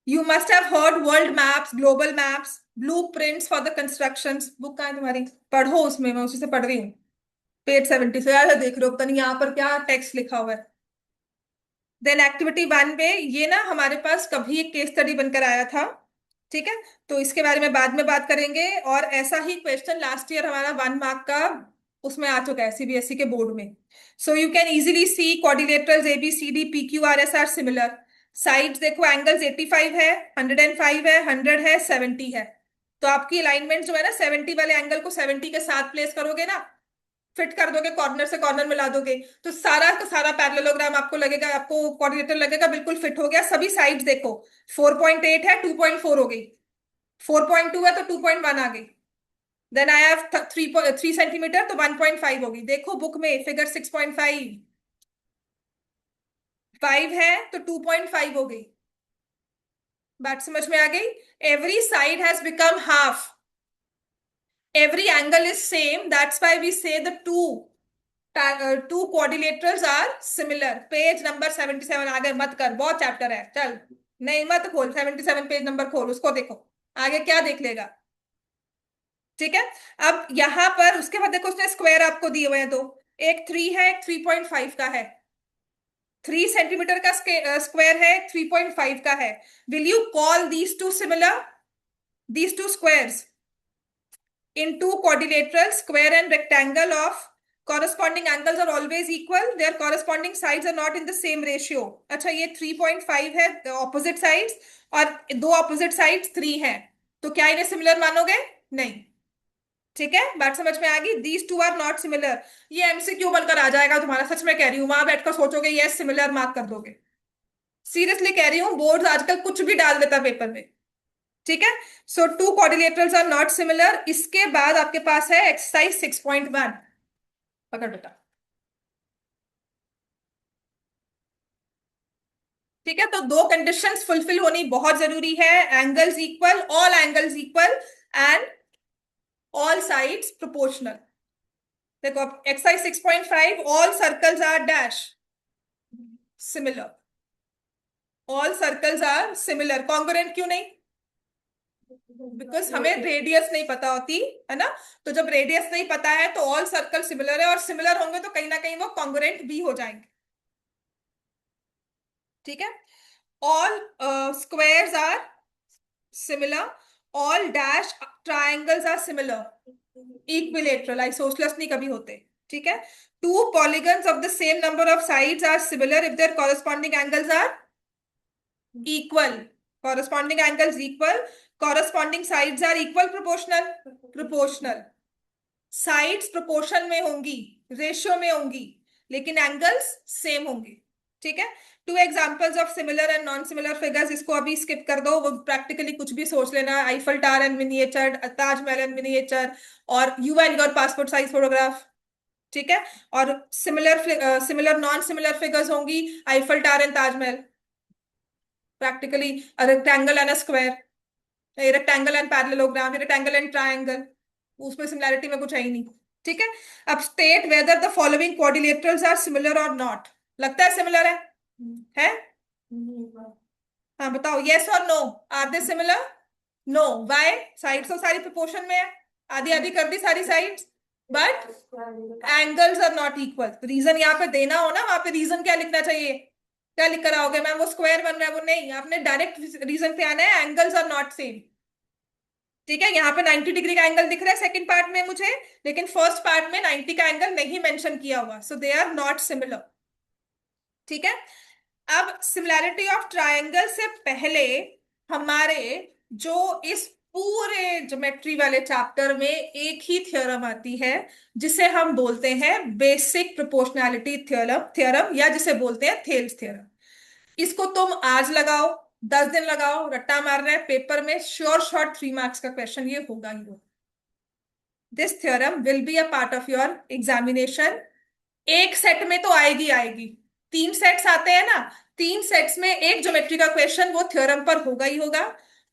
Speaker 1: You must have heard world maps, global maps, blue prints for the constructions. Book कहाँ है तुम्हारी, पढ़ो उसमें, मैं उसी से पढ़ रही हूँ. पेज 70 से यार देख रहे हो, पता नहीं यहाँ पर क्या टेक्स्ट लिखा हुआ है. देन एक्टिविटी 1 में ये ना हमारे पास कभी एक केस स्टडी बनकर आया था. ठीक है, तो इसके बारे में बाद में बात करेंगे. और ऐसा ही क्वेश्चन लास्ट ईयर हमारा 1 मार्क का उसमें आ चुका है सीबीएसई के बोर्ड में. So you can easily see quadrilaterals A B C D P Q R S are similar. Sides देखो, एंगल्स 85 है, 105 है, 100 है, 70 है. तो आपकी अलाइनमेंट जो है ना, 70 वाले एंगल को 70 के साथ प्लेस करोगे ना, फिट कर दोगे, कॉर्नर से कॉर्नर मिला दोगे, तो सारा का सारा पैरेललोग्राम आपको लगेगा, आपको कोऑर्डिनेटर लगेगा बिल्कुल फिट हो गया. सभी साइड्स देखो, 4.8 है, 2.4 हो गई, 4.2 है तो 2.1 आ गई. देन आई हैव 3 सेंटीमीटर तो 1.5 होगी. देखो बुक में फिगर 6.5, 5 है तो 2.5 हो गई. बात समझ में आ गई. Every side has become half, every angle is same, that's why we say the two quadrilaterals are similar. Page number 77 आगे मत कर, बहुत चैप्टर है, चल. नहीं मत खोल, 77 पेज नंबर खोल, उसको देखो आगे क्या देख लेगा. ठीक है, अब यहां पर उसके बाद देखो उसने स्क्वायर आपको दिए हुए हैं दो, एक 3 है, एक 3.5 का है. 3 सेंटीमीटर का स्क्वायर है, 3.5 का है. Will you call these two similar, these two squares in two quadrilaterals, square and rectangle of corresponding angles are always equal, their corresponding sides are not in the same ratio. अच्छा, ये 3.5 है opposite sides और दो opposite sides 3 है, तो क्या इन्हें similar मानोगे? नहीं. ठीक है, बात समझ में आ गई. These two are not similar. ये एमसीक्यू बनकर आ जाएगा तुम्हारा, सच में कह रही हूं, वहां बैठकर सोचोगे यस सिमिलर, मार्क कर दोगे. सीरियसली कह रही हूँ, बोर्ड आजकल कुछ भी डाल देता पेपर में. ठीक है, so two quadrilaterals are not similar. इसके बाद आपके पास है एक्सरसाइज 6.1. पकड़ बेटा. ठीक है, तो दो कंडीशंस फुलफिल होनी बहुत जरूरी है. Angles equal, all angles equal and all sides proportional. देखो अब exercise 6.5, all circles are dash similar. All circles are similar. Congruent क्यों नहीं? बिकॉज हमें रेडियस नहीं पता होती है ना. तो जब रेडियस नहीं पता है तो ऑल सर्कल सिमिलर है, और सिमिलर होंगे तो कहीं ना कहीं वो कॉन्ग्रुएंट भी हो जाएंगे. ठीक है, all squares are similar, all dash triangles are similar, equilateral, isosceles नहीं कभी होते. ठीक है, two polygons of the same number of sides are similar if their corresponding angles are equal. Corresponding angles equal, corresponding sides are equal, proportional, proportional. Sides proportion में होंगी, ratio में होंगी, लेकिन एंगल्स सेम होंगे. ठीक है, to examples of similar and non similar figures, इसको अभी स्किप कर दो, वो प्रैक्टिकली कुछ भी सोच लेना. Eiffel tower and miniature, Taj Mahal and miniature, और you and your passport size photograph. ठीक है, और सिमिलर नॉन सिमिलर फिगर्स होंगी, Eiffel tower and Taj Mahal. Practically rectangle and square, rectangle and parallelogram, rectangle and triangle, उसमें सिमिलैरिटी में कुछ है ही नहीं. ठीक है, अब state whether the following quadrilaterals are similar और नॉट. लगता है सिमिलर है? हाँ बताओ, यस और no, are they similar? No. Why? Sides तो सारी प्रोपोर्शन में है, आधी आधी कर दी सारी sides, but angles are not equal. Reason यहाँ पे देना हो ना, वहां पे रीजन क्या लिखना चाहिए? क्या लिख कर आओगे मैम वो स्क्वायर बन रहा है, वो नहीं, आपने डायरेक्ट रीजन पे आना है, एंगल्स आर नॉट सेम। ठीक है, यहाँ पे 90 डिग्री का एंगल दिख रहा है सेकंड पार्ट में मुझे, लेकिन फर्स्ट पार्ट में 90 का एंगल नहीं मेंशन किया हुआ, सो दे आर नॉट सिमिलर। ठीक है। अब सिमिलैरिटी ऑफ ट्रायंगल से पहले हमारे जो इस पूरे ज्योमेट्री वाले चैप्टर में एक ही थ्योरम आती है, जिसे हम बोलते हैं बेसिक प्रोपोर्शनैलिटी थ्योरम, या जिसे बोलते हैं थेल्स थ्योरम। इसको तुम आज लगाओ, 10 दिन लगाओ, रट्टा मारना है, पेपर में श्योर शॉर्ट 3 मार्क्स का क्वेश्चन ये होगा ही होगा। This theorem will be a part of your examination. एक सेट में तो आएगी आएगी, 3 सेट्स आते हैं ना, 3 सेट्स में एक ज्योमेट्री का क्वेश्चन वो थ्योरम पर होगा ही होगा।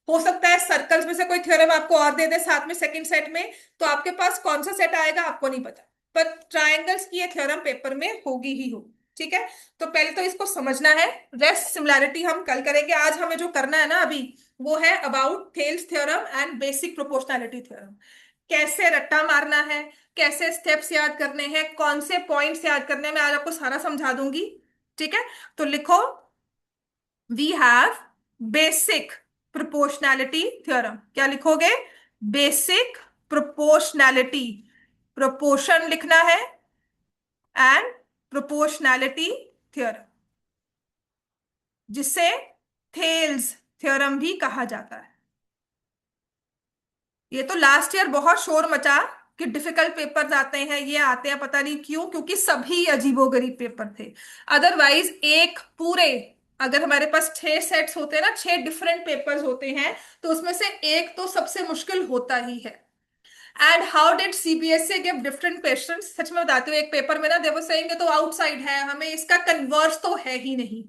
Speaker 1: हो सकता है सर्कल्स में से कोई थ्योरम आपको और दे दे साथ में सेकंड सेट में, तो आपके पास कौन सा सेट आएगा आपको नहीं पता, पर ट्रायंगल्स की ये थ्योरम पेपर में होगी ही होगी। ठीक है, तो पहले तो इसको समझना है, रेस्ट सिमिलैरिटी हम कल करेंगे। आज हमें जो करना है ना अभी, वो है about Thales theorem and basic proportionality theorem. कैसे रट्टा मारना है, कैसे स्टेप्स याद करने हैं, कौन से पॉइंट्स याद करने हैं, मैं आज आपको सारा समझा दूंगी। ठीक है, तो लिखो, we have basic proportionality theorem. क्या लिखोगे? बेसिक प्रोपोर्शनैलिटी, प्रोपोर्शन लिखना है, एंड प्रोपोर्शनैलिटी थ्योरम, जिसे थेल्स थ्योरम भी कहा जाता है। ये तो लास्ट ईयर बहुत शोर मचा कि डिफिकल्ट पेपर्स आते हैं, ये आते हैं, पता नहीं क्यों, क्योंकि सभी अजीबोगरीब पेपर थे। अदरवाइज एक पूरे, अगर हमारे पास 6 सेट्स होते हैं ना, 6 डिफरेंट पेपर्स होते हैं, तो उसमें से एक तो सबसे मुश्किल होता ही है। And how did CBSE give different question, सच में बताती हूँ, एक पेपर में ना दे वर सेइंग तो आउटसाइड है, हमें इसका कन्वर्स तो है ही नहीं।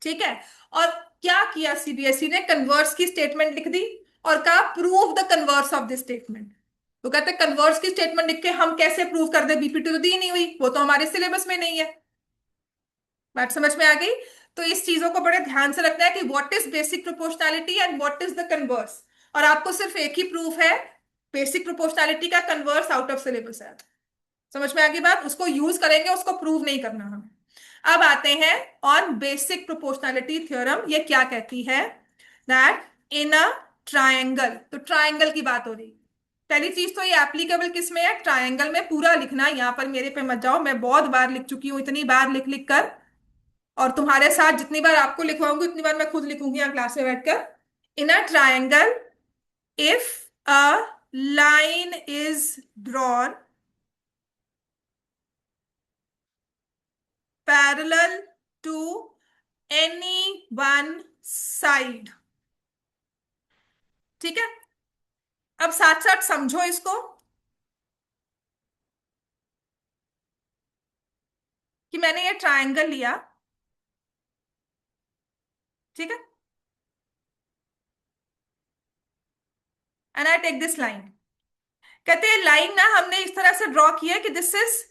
Speaker 1: ठीक है, और क्या किया सीबीएसई ने, कन्वर्स की स्टेटमेंट लिख दी और कहा prove the converse of this statement. तो कहते कन्वर्स की स्टेटमेंट लिख के हम कैसे प्रूव कर दे, बीपीटी तो दी नहीं हुई, वो तो हमारे सिलेबस में नहीं है। बात समझ में आ गई? तो इस चीजों को बड़े ध्यान से रखना है कि what is basic proportionality and what is the converse. और आपको सिर्फ एक ही प्रूफ है बेसिक प्रोपोर्शनैलिटी का, कन्वर्स आउट ऑफ सिलेबस है। समझ में आ गई बात? उसको यूज करेंगे, उसको प्रूव नहीं करना हम। अब आते हैं ऑन बेसिक प्रोपोर्शनैलिटी थ्योरम। ये क्या कहती है? दैट इन अ ट्रायंगल, तो ट्रायंगल की बात हो रही। पहली चीज तो ये एप्लीकेबल किस में है? ट्रायंगल में। पूरा लिखना, यहां पर मेरे पे मत जाओ, मैं बहुत बार लिख चुकी हूं, इतनी बार लिख लिख कर, और तुम्हारे साथ जितनी बार आपको लिखवाऊंगी उतनी बार मैं खुद लिखूंगी यहाँ क्लास में बैठकर। In a triangle, if a line is drawn parallel to any one side। ठीक है, अब साथ साथ समझो इसको, कि मैंने ये ट्रायंगल लिया। ठीक है, and I take this line. कहते हैं लाइन ना हमने इस तरह से ड्रॉ किया कि this is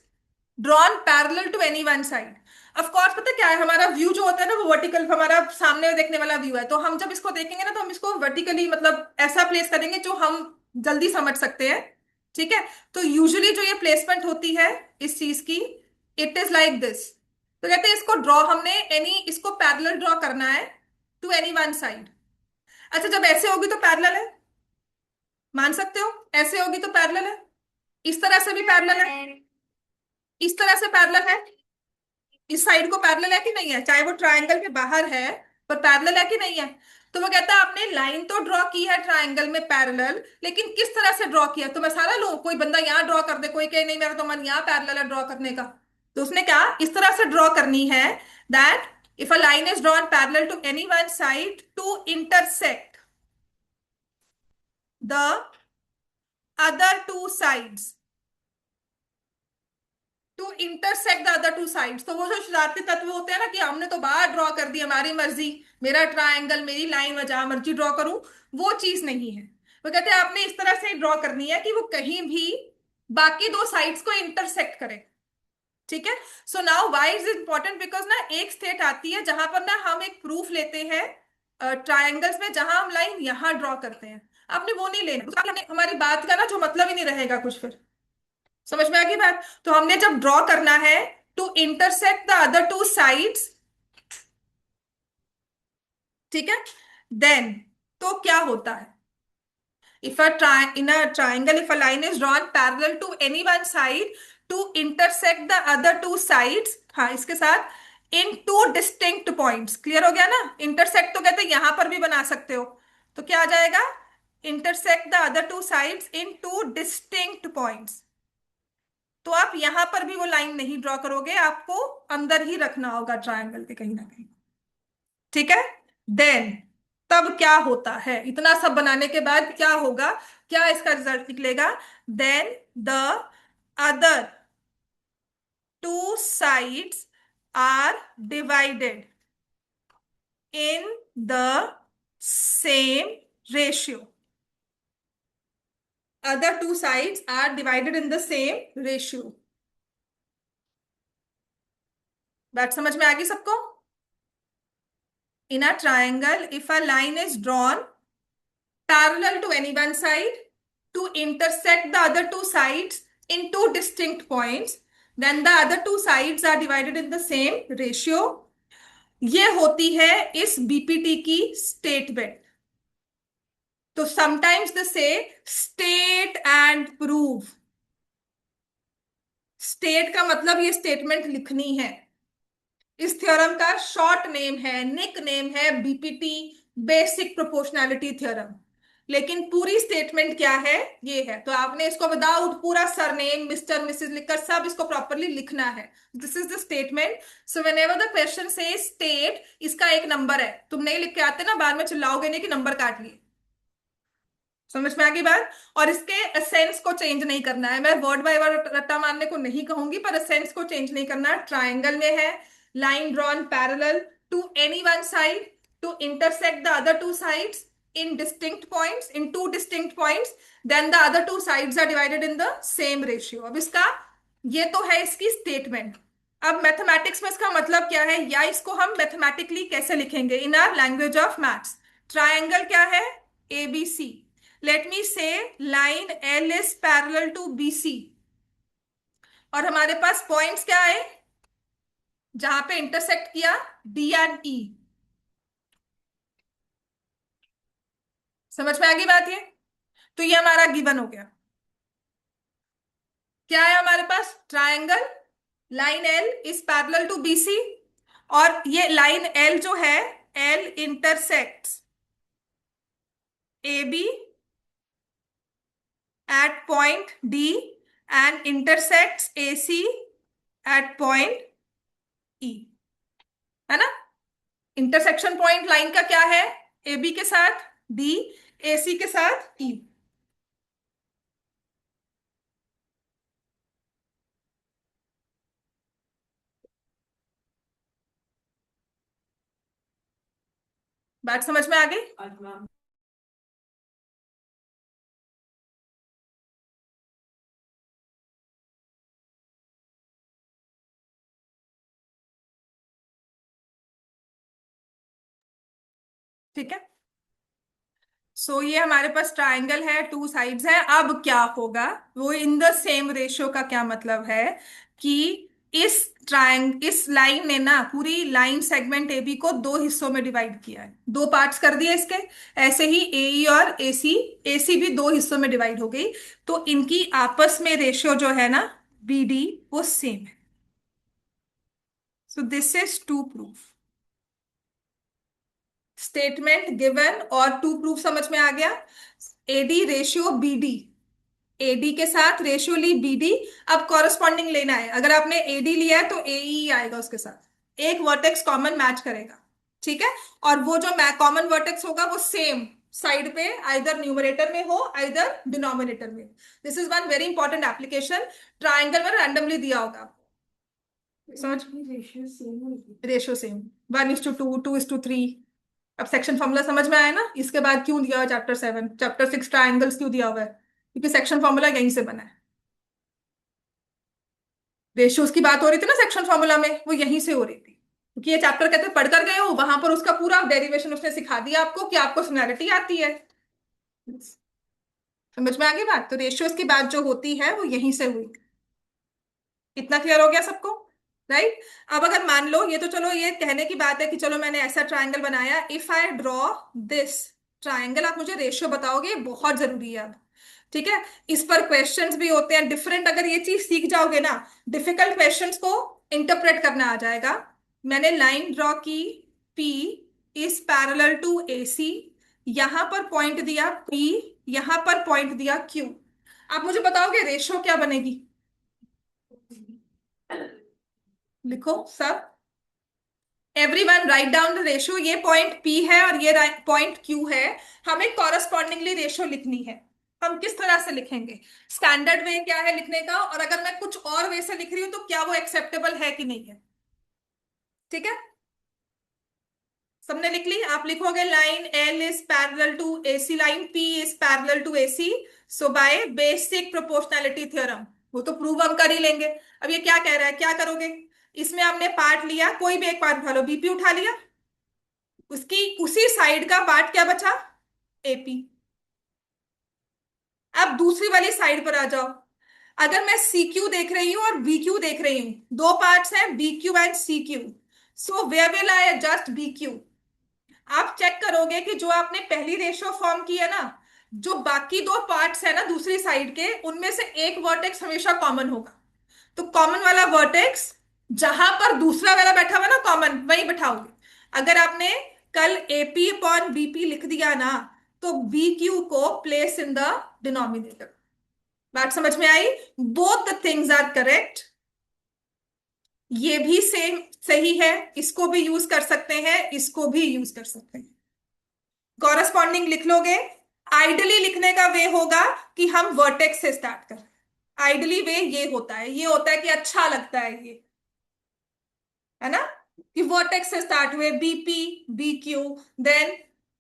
Speaker 1: drawn parallel to any one side. Of course पता क्या है, हमारा व्यू जो होता है ना वो वर्टिकल, हमारा सामने देखने वाला व्यू है, तो हम जब इसको देखेंगे ना तो हम इसको वर्टिकली, मतलब ऐसा प्लेस करेंगे जो हम जल्दी समझ सकते हैं। ठीक है, तो यूजुअली जो ये प्लेसमेंट होती है इस चीज की, इट इज लाइक दिस। तो कहते हैं इसको ड्रॉ हमने एनी, इसको पैरेलल ड्रॉ करना है टू एनी वन साइड। अच्छा, जब ऐसे होगी तो पैरेलल है, मान सकते हो, ऐसे होगी तो पैरेलल है, इस तरह से भी पैरेलल है, इस तरह से पैरेलल है, इस साइड को पैरेलल है कि नहीं है, चाहे वो ट्रायंगल के बाहर है, पर पैरेलल है कि नहीं है। तो वो कहता है आपने लाइन तो ड्रॉ की है ट्रायंगल में पैरेलल, लेकिन किस तरह से ड्रॉ किया? तो मैं सारा लूं, कोई बंदा यहाँ ड्रॉ कर दे, कोई कहे नहीं मेरा तो मन यहाँ पैरेलल है ड्रॉ करने का। तो उसने कहा इस तरह से ड्रॉ करनी है, that if a line is drawn parallel to any one side to intersect the other two sides, to intersect the other two sides. तो वो जो शरारती तत्व होते हैं ना, कि हमने तो बाहर ड्रॉ कर दी, हमारी मर्जी, मेरा ट्रायंगल, मेरी लाइन, मैं जहां मर्जी ड्रॉ करूं, वो चीज नहीं है। वो कहते हैं आपने इस तरह से ड्रॉ करनी है कि वो कहीं भी बाकी दो साइड्स को इंटरसेक्ट करे। ठीक है, so now why is important, because ना एक स्टेट आती है जहां पर ना हम एक प्रूफ लेते हैं ट्रायंगल्स में, जहां हम लाइन यहां ड्रॉ करते हैं। आपने वो नहीं लेना, हमारी बात का ना जो मतलब ही नहीं रहेगा कुछ फिर। समझ में आ गई बात? तो हमने जब ड्रॉ करना है to intersect the other two sides, ठीक है। देन तो क्या होता है, if a in a triangle, if a line is drawn parallel to any one side to intersect the other two sides, हाँ इसके साथ, in two distinct points, clear हो गया ना। इंटरसेक्ट तो कहते हैं यहां पर भी बना सकते हो, तो क्या आ जाएगा, intersect the other two sides in two distinct points। तो आप यहां पर भी वो लाइन नहीं ड्रॉ करोगे, आपको अंदर ही रखना होगा ट्रायंगल के कहीं ना कहीं। ठीक है। देन तब क्या होता है, इतना सब बनाने के बाद क्या होगा, क्या इसका रिजल्ट निकलेगा, then the other two sides are divided in the same ratio. Other two sides are divided in the same ratio. बात समझ में आ गई सबको। In a triangle if a line is drawn parallel to any one side to intersect the other two sides in two distinct points, then the other two sides are divided in the same ratio। ये होती है इस BPT की statement. तो sometimes the से state and prove. State का मतलब ये स्टेटमेंट लिखनी है। इस थ्योरम का शॉर्ट नेम है, निक नेम है बीपीटी, बेसिक प्रोपोर्शनैलिटी थ्योरम। लेकिन पूरी स्टेटमेंट क्या है, ये है। तो आपने इसको विदाउट पूरा सरनेम मिस्टर मिसेस लिखकर सब इसको प्रॉपरली लिखना है। This is the statement. So whenever the question से स्टेट, इसका एक नंबर है, तुम नहीं लिख के आते ना बाद में चिल्लाओगे नहीं कि नंबर काट लिए। समझ में आ गई बात। और इसके सेंस को चेंज नहीं करना है, मैं वर्ड बाय वर्ड रट्टा मारने को नहीं कहूंगी, पर सेंस को चेंज नहीं करना। ट्राइंगल में है, line drawn parallel to any one side to intersect the other two sides in distinct points, in two distinct points, then the other two sides are divided in the same ratio। अब इसका ये तो है इसकी statement. अब mathematics में इसका मतलब क्या है, या इसको हम मैथमेटिकली कैसे लिखेंगे in our language of maths. Triangle क्या है, ABC. Let me say line L is parallel to BC, और हमारे पास पॉइंट्स क्या है जहां पे इंटरसेक्ट किया, डी एंड ई। समझ में आ गई बात ये। तो ये हमारा गिवन हो गया। क्या है हमारे पास, triangle, line L is parallel to BC, और ये लाइन एल जो है, L intersects A B at point D and intersects AC at point E, है ना। इंटरसेक्शन पॉइंट लाइन का क्या है, AB के साथ D, AC के साथ E। बात समझ में आ गई। ठीक है। सो ये हमारे पास ट्राइंगल है, टू साइड्स है। अब क्या होगा, वो इन द सेम रेशियो का क्या मतलब है कि इस लाइन ने ना पूरी लाइन सेगमेंट एबी को दो हिस्सों में डिवाइड किया है, दो पार्ट्स कर दिए इसके। ऐसे ही एई और एसी, एसी भी दो हिस्सों में डिवाइड हो गई। तो इनकी आपस में रेशियो जो है ना बीडी, वो सेम है। So this is to proof. Statement given और टू प्रूफ समझ में आ गया। एडी रेशियो बीडी, एडी के साथ रेशियो ली बीडी। अब कॉरेस्पॉन्डिंग लेना है, अगर आपने एडी लिया है तो एई आएगा उसके साथ, एक वर्टेक्स कॉमन मैच करेगा। ठीक है। और वो जो कॉमन वर्टेक्स होगा वो सेम साइड पे आइदर न्यूमरेटर में हो आइदर डिनोमिनेटर में। This is one very important application, triangle में रैंडमली दिया होगा। समझ, रेशियो सेम, 1:2, 2:3। अब सेक्शन फॉर्मूला समझ में आया ना, इसके बाद क्यों दिया हुआ चैप्टर 7, चैप्टर 6 ट्राइंगल्स क्यों दिया हुआ है, क्योंकि सेक्शन फॉर्मूला यहीं से बना है। रेशियोज की बात हो रही थी ना सेक्शन फॉर्मूला में, वो यहीं से हो रही थी, क्योंकि ये चैप्टर कहते हैं पढ़कर गए हो, वहां पर उसका पूरा डेरिवेशन उसने सिखा दिया आपको कि आपको सिमिलैरिटी आती है। समझ में आ गई बात। तो रेशियोज की बात जो होती है वो यहीं से हुई। इतना क्लियर हो गया सबको। राइट। अब अगर मान लो, ये तो चलो ये कहने की बात है कि चलो मैंने ऐसा ट्राइंगल बनाया, if I draw this triangle, आप मुझे रेशियो बताओगे, ये बहुत जरूरी है अब। ठीक है। इस पर क्वेश्चंस भी होते हैं डिफरेंट, अगर ये चीज सीख जाओगे ना, डिफिकल्ट क्वेश्चंस को इंटरप्रेट करना आ जाएगा। मैंने लाइन ड्रॉ की, P is parallel to AC, यहां पर पॉइंट दिया P, यहां पर पॉइंट दिया Q। आप मुझे बताओगे रेशियो क्या बनेगी? लिखो सब, everyone write down the ratio. ये पॉइंट P है और ये पॉइंट Q है। हमें कॉरस्पॉन्डिंगली रेशियो लिखनी है। हम किस तरह से लिखेंगे? स्टैंडर्ड वे क्या है लिखने का, और अगर मैं कुछ और वे से लिख रही हूं तो क्या वो एक्सेप्टेबल है कि नहीं है? ठीक है। सबने लिख ली? आप लिखोगे line L is parallel to AC, line P is parallel to AC, so by basic proportionality theorem. वो तो प्रूव हम कर ही लेंगे। अब ये क्या कह रहा है, क्या करोगे? इसमें हमने पार्ट लिया, कोई भी एक पार्ट उठा लो, BP उठा लिया, उसकी उसी साइड का पार्ट क्या बचा? AP। अब दूसरी वाली साइड पर आ जाओ। अगर मैं CQ देख रही हूं और BQ देख रही हूं, दो पार्ट्स हैं BQ and CQ, so where will I adjust BQ? आप चेक करोगे कि जो आपने पहली रेशियो फॉर्म की है ना, जो बाकी दो पार्ट्स है ना दूसरी साइड के, उनमें से एक वर्टेक्स हमेशा कॉमन होगा। तो कॉमन वाला वर्टेक्स जहां पर दूसरा वाला बैठा हुआ ना कॉमन, वही बैठाओगे। अगर आपने कल AP अपॉन BP लिख दिया ना, तो BQ को प्लेस इन द डिनोमिनेटर। बात समझ में आई? Both the things are correct. ये भी सेम सही है, इसको भी यूज कर सकते हैं, इसको भी यूज कर सकते हैं। कॉरस्पॉन्डिंग लिख लोगे। आइडली लिखने का वे होगा कि हम वर्टेक्स से स्टार्ट करें। आइडली वे ये होता है, ये होता है कि अच्छा लगता है ये, है ना, कि वर्टेक्स से स्टार्ट हुए BP, BQ, then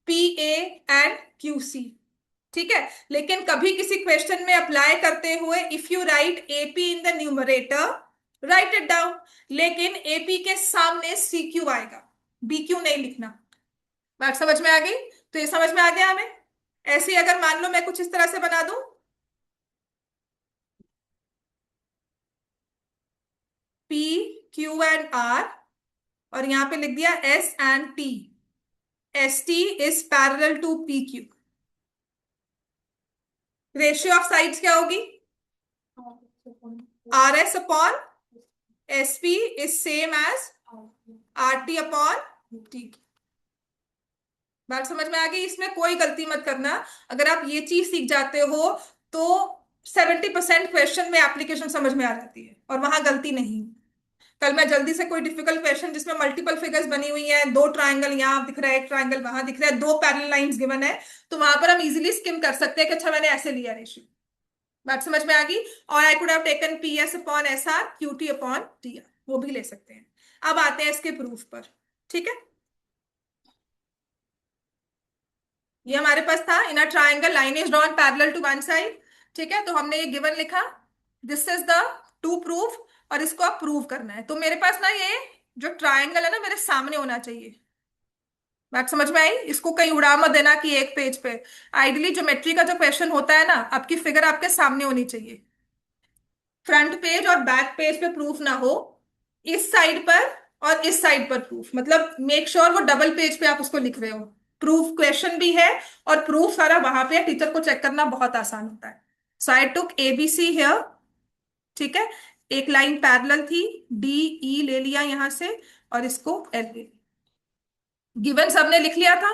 Speaker 1: PA and QC। ठीक है। लेकिन कभी किसी क्वेश्चन में अप्लाई करते हुए, if you right AP in the numerator, right it down, लेकिन AP के सामने CQ आएगा, BQ नहीं लिखना। बात समझ में आ गई? तो ये समझ में आ गया हमें। ऐसे ही अगर मान लो मैं कुछ इस तरह से बना दूं, PQ एंड R, और यहां पे लिख दिया S and T, ST is parallel to PQ। Ratio of sides क्या होगी? RS upon SP is same as RT upon T। बात समझ में आ गई? इसमें कोई गलती मत करना। अगर आप ये चीज सीख जाते हो तो 70% क्वेश्चन में एप्लीकेशन समझ में आ जाती है, और वहां गलती नहीं। कल मैं जल्दी से कोई डिफिकल्ट क्वेश्चन जिसमें मल्टीपल फिगर्स बनी हुई हैं, दो ट्राइंगल यहाँ दिख रहा है, एक ट्राइंगल वहां दिख रहा है, दो पैरेलल लाइंस गिवन है, तो वहां पर हम इजीली स्किम कर सकते हैं कि अच्छा मैंने ऐसे लिया रेशियो। बात समझ में आ गई? और I could have taken PS upon SR, QT upon TR, वो भी ले सकते हैं। अब आते हैं इसके प्रूफ पर। ठीक है। ये हमारे पास था, in a triangle line is drawn parallel to one side. ठीक है, तो हमने ये गिवन लिखा, this is the to proof, और इसको आप प्रूव करना है। तो मेरे पास ना ये जो ट्राइंगल है ना मेरे सामने होना चाहिए। बात समझ में आई? इसको कहीं उड़ा मत देना कि एक पेज पे। आइडियली ज्योमेट्री का जो क्वेश्चन होता है ना, आपकी फिगर आपके सामने होनी चाहिए। फ्रंट पेज और बैक पेज पे प्रूफ ना हो, इस साइड पर और इस साइड पर प्रूफ, मतलब मेक श्योर वो डबल पेज पे आप उसको लिख रहे हो। प्रूफ क्वेश्चन भी है और प्रूफ सारा वहां पे है, टीचर को चेक करना बहुत आसान होता है। So I took ABC here. ठीक है। एक लाइन पैरेलल थी, DE ले लिया यहां से, और इसको L ले लिया। गिवन सबने लिख लिया था,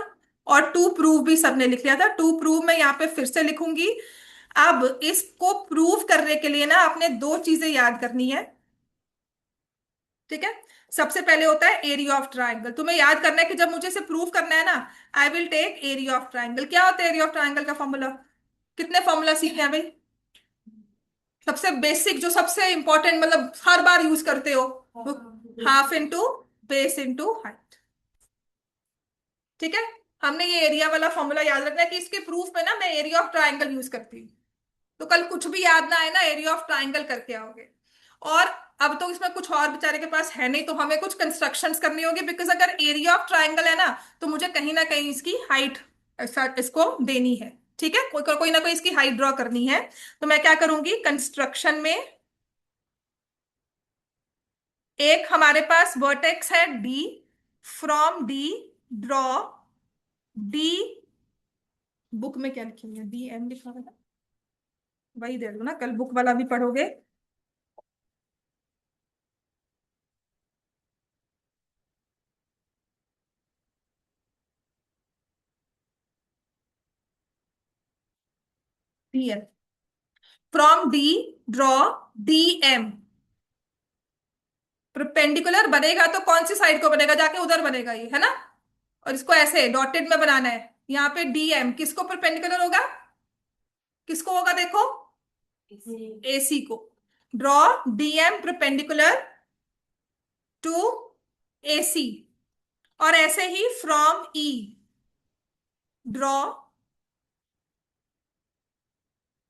Speaker 1: और टू प्रूव भी सबने लिख लिया था। टू प्रूव मैं यहाँ पे फिर से लिखूंगी। अब इसको प्रूव करने के लिए ना आपने दो चीजें याद करनी है। ठीक है। सबसे पहले होता है एरिया ऑफ ट्राइंगल। तुम्हें याद करना है कि जब मुझे इसे प्रूव करना है ना, I will take area of triangle. क्या होता है एरिया ऑफ ट्राइंगल का फॉर्मूला? कितने फॉर्मूला सीखे हैं भाई? सबसे बेसिक जो सबसे इंपॉर्टेंट, मतलब हर बार यूज करते हो, half into base into height. ठीक है। हमने ये एरिया वाला फॉर्मूला याद रखना है कि इसके प्रूफ में ना मैं एरिया ऑफ ट्राइंगल यूज करती हूँ। तो कल कुछ भी याद ना आए ना, एरिया ऑफ ट्राइंगल करके आओगे। और अब तो इसमें कुछ और बेचारे के पास है नहीं, तो हमें कुछ कंस्ट्रक्शंस करनी होगी, बिकॉज अगर एरिया ऑफ ट्राइंगल है ना, तो मुझे कहीं ना कहीं इसकी हाइट इसको देनी है। ठीक है, कोई ना कोई इसकी हाइट ड्रॉ करनी है। तो मैं क्या करूंगी, कंस्ट्रक्शन में एक हमारे पास वर्टेक्स है D, from D draw D, book में क्या लिखेंगे, डी एम लिखा है ना, वही दे दो ना, कल बुक वाला भी पढ़ोगे। D M, from D draw D M. Perpendicular बनेगा तो कौन सी साइड को बनेगा, जाके उधर बनेगा ये, है ना। और इसको ऐसे डॉटेड में बनाना है, यहाँ पे डीएम किसको परपेंडिकुलर होगा, किसको होगा देखो, एसी को। Draw DM perpendicular to AC. और ऐसे ही from E draw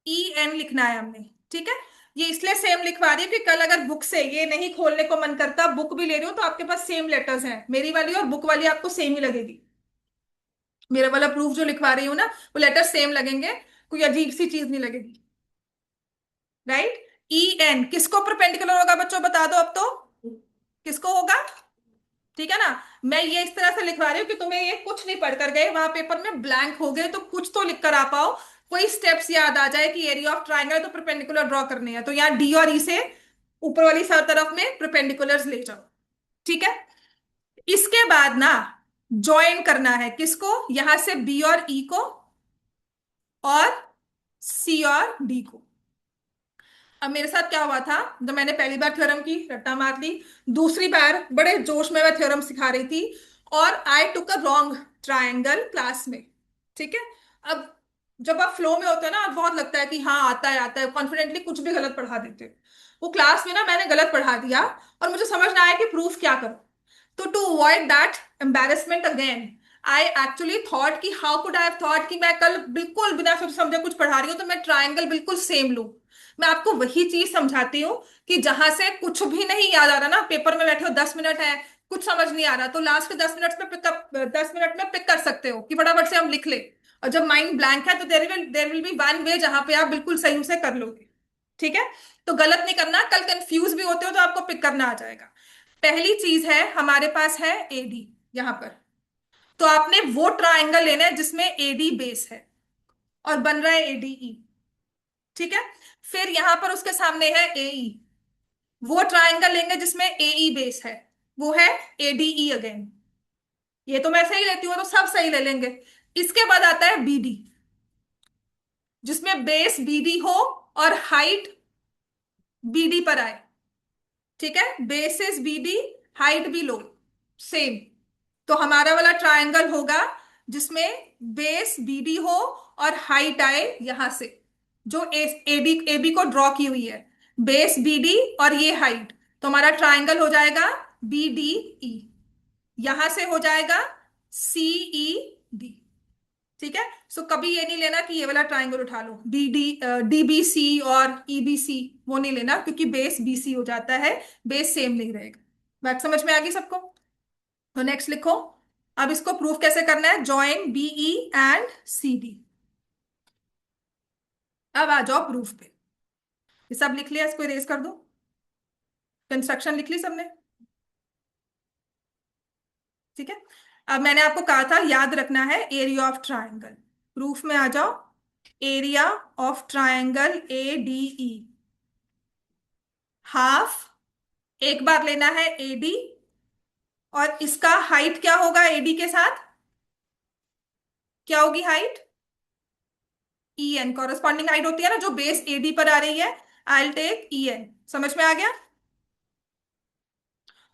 Speaker 1: E N लिखना है हमने, ठीक है। ये इसलिए सेम लिखवा रही है कि कल अगर बुक से ये नहीं खोलने को मन करता, बुक भी ले रही हो तो आपके पास सेम लेटर्स हैं, मेरी वाली और बुक वाली आपको सेम ही लगेगी। मेरा वाला प्रूफ जो लिखवा रही हूँ ना, वो लेटर सेम लगेंगे, कोई अजीब सी चीज नहीं लगेगी। राइट। ई एन किसको परपेंडिकुलर होगा बच्चों, बता दो अब तो, किसको होगा। ठीक है ना। मैं ये इस तरह से लिखवा रही हूँ कि तुम्हें ये कुछ नहीं पढ़कर गए वहां पेपर में ब्लैंक हो गए, तो कुछ तो लिख कर आ पाओ, कोई स्टेप्स याद आ जाए कि एरिया ऑफ ट्राइंगल तो परपेंडिकुलर ड्रॉ करनी है, तो यहाँ डी और ई से ऊपर वाली सब तरफ में परपेंडिकुलर्स ले जाओ। ठीक है। इसके बाद ना ज्वाइन करना है किसको, यहां से बी और ई को और सी और डी को। अब मेरे साथ क्या हुआ था, जब मैंने पहली बार थ्योरम की रट्टा मार ली, दूसरी बार बड़े जोश में मैं थ्योरम सिखा रही थी और आई टुक अ रॉन्ग ट्रायंगल क्लास में। ठीक है। अब जब आप फ्लो में होते हैं ना, आप बहुत लगता है कि हाँ आता है आता है, कॉन्फिडेंटली कुछ भी गलत पढ़ा देते हो। वो क्लास में ना मैंने गलत पढ़ा दिया और मुझे समझ ना आया कि प्रूफ क्या करूं। तो to avoid that embarrassment again, I actually thought कि how could I have thought कि मैं कल बिल्कुल बिना सोचे समझे कुछ पढ़ा रही हूँ तो मैं ट्रायंगल बिल्कुल सेम लूं। मैं आपको वही चीज समझाती हूँ कि जहां से कुछ भी नहीं याद आ रहा ना, पेपर में बैठे हो 10 मिनट है, कुछ समझ नहीं आ रहा, तो लास्ट के 10 मिनट में पिकअप, 10 मिनट में पिक कर सकते हो कि फटाफट से हम लिख ले। और जब माइंड ब्लैंक है तो there will be one way जहां पे आप बिल्कुल सही से कर लोगे। ठीक है। तो गलत नहीं करना, कल कंफ्यूज भी होते हो तो आपको पिक करना आ जाएगा। पहली चीज है हमारे पास है एडी यहां पर, तो आपने वो ट्रायंगल लेना है जिसमें एडी बेस है और बन रहा है एडीई। ठीक है। फिर यहां पर उसके सामने है एई, वो ट्रायंगल लेंगे जिसमें एई बेस है, वो है एडीई अगेन। ये तो मैं सही लेती हूँ तो सब सही ले लेंगे। इसके बाद आता है बीडी, जिसमें बेस बीडी हो और हाइट बीडी पर आए। ठीक है। बेसिस बीडी, हाइट भी लो सेम। तो हमारा वाला ट्रायंगल होगा जिसमें बेस बीडी हो और हाइट आए यहां से, जो एबी एबी को ड्रॉ की हुई है, बेस बीडी और ये हाइट, तो हमारा ट्रायंगल हो जाएगा बी डी ई। यहां से हो जाएगा सी ई डी। ठीक है। सो कभी ये नहीं लेना कि ये वाला ट्रायंगल उठा लो D D, D B C और ई बी सी, वो नहीं लेना क्योंकि बेस बी सी हो जाता है, बेस सेम नहीं रहेगा। बात समझ में आ गई सबको। तो नेक्स्ट लिखो। अब इसको प्रूफ कैसे करना है, join BE and C D. अब आ जाओ प्रूफ पे। ये सब लिख लिया, इसको इरेज कर दो। कंस्ट्रक्शन लिख ली सबने। ठीक है। अब मैंने आपको कहा था याद रखना है एरिया ऑफ ट्रायंगल। प्रूफ में आ जाओ। Area of triangle A D E, half, एक बार लेना है एडी, और इसका हाइट क्या होगा एडी के साथ, क्या होगी height, E N, corresponding height होती है ना जो बेस एडी पर आ रही है, आई टेक ई एन। समझ में आ गया।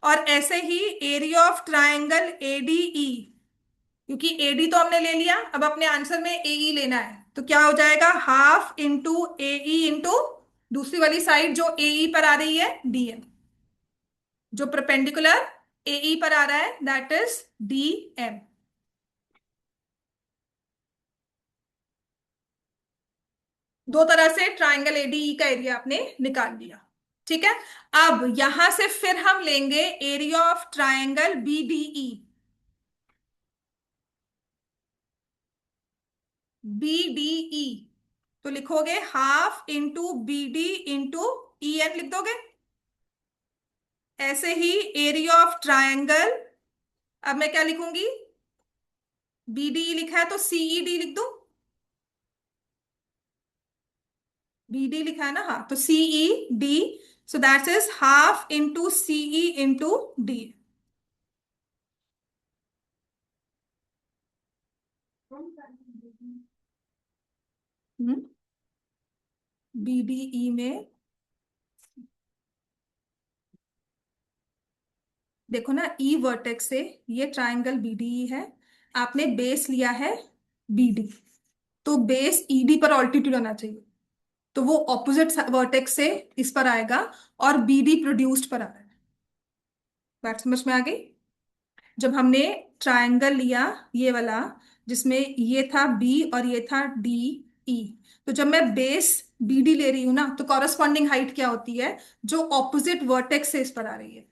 Speaker 1: और ऐसे ही एरिया ऑफ ट्रायंगल एडीई, क्योंकि एडी तो हमने ले लिया, अब अपने आंसर में एई लेना है, तो क्या हो जाएगा हाफ इंटू एई इंटू दूसरी वाली साइड जो एई पर आ रही है डीएम, जो परपेंडिकुलर एई पर आ रहा है दैट इज डीएम। दो तरह से ट्राइंगल एडीई का एरिया आपने निकाल लिया। ठीक है। अब यहां से फिर हम लेंगे area of triangle BDE. BDE तो लिखोगे half into B D into E N लिख दोगे। ऐसे ही एरिया ऑफ ट्रायंगल, अब मैं क्या लिखूंगी, बीडी लिखा है तो सीईडी लिख दो, बीडी लिखा है ना, हाँ, तो CE D, so that is half into CE into D. BDE में देखो ना, ई वर्टेक्स से ये ट्राइंगल बीडीई है, आपने बेस लिया है बीडी, तो बेस ईडी पर ऑल्टीट्यूड आना चाहिए, तो वो ऑपोजिट वर्टेक्स से इस पर आएगा और बीडी प्रोड्यूस्ड पर आ रहा है। बात समझ में आ गई? जब हमने ट्रायंगल लिया ये वाला, जिसमें ये था बी और ये था डी ई, तो जब मैं बेस बीडी ले रही हूं ना, तो कॉरस्पॉन्डिंग हाइट क्या होती है, जो ऑपोजिट वर्टेक्स से इस पर आ रही है।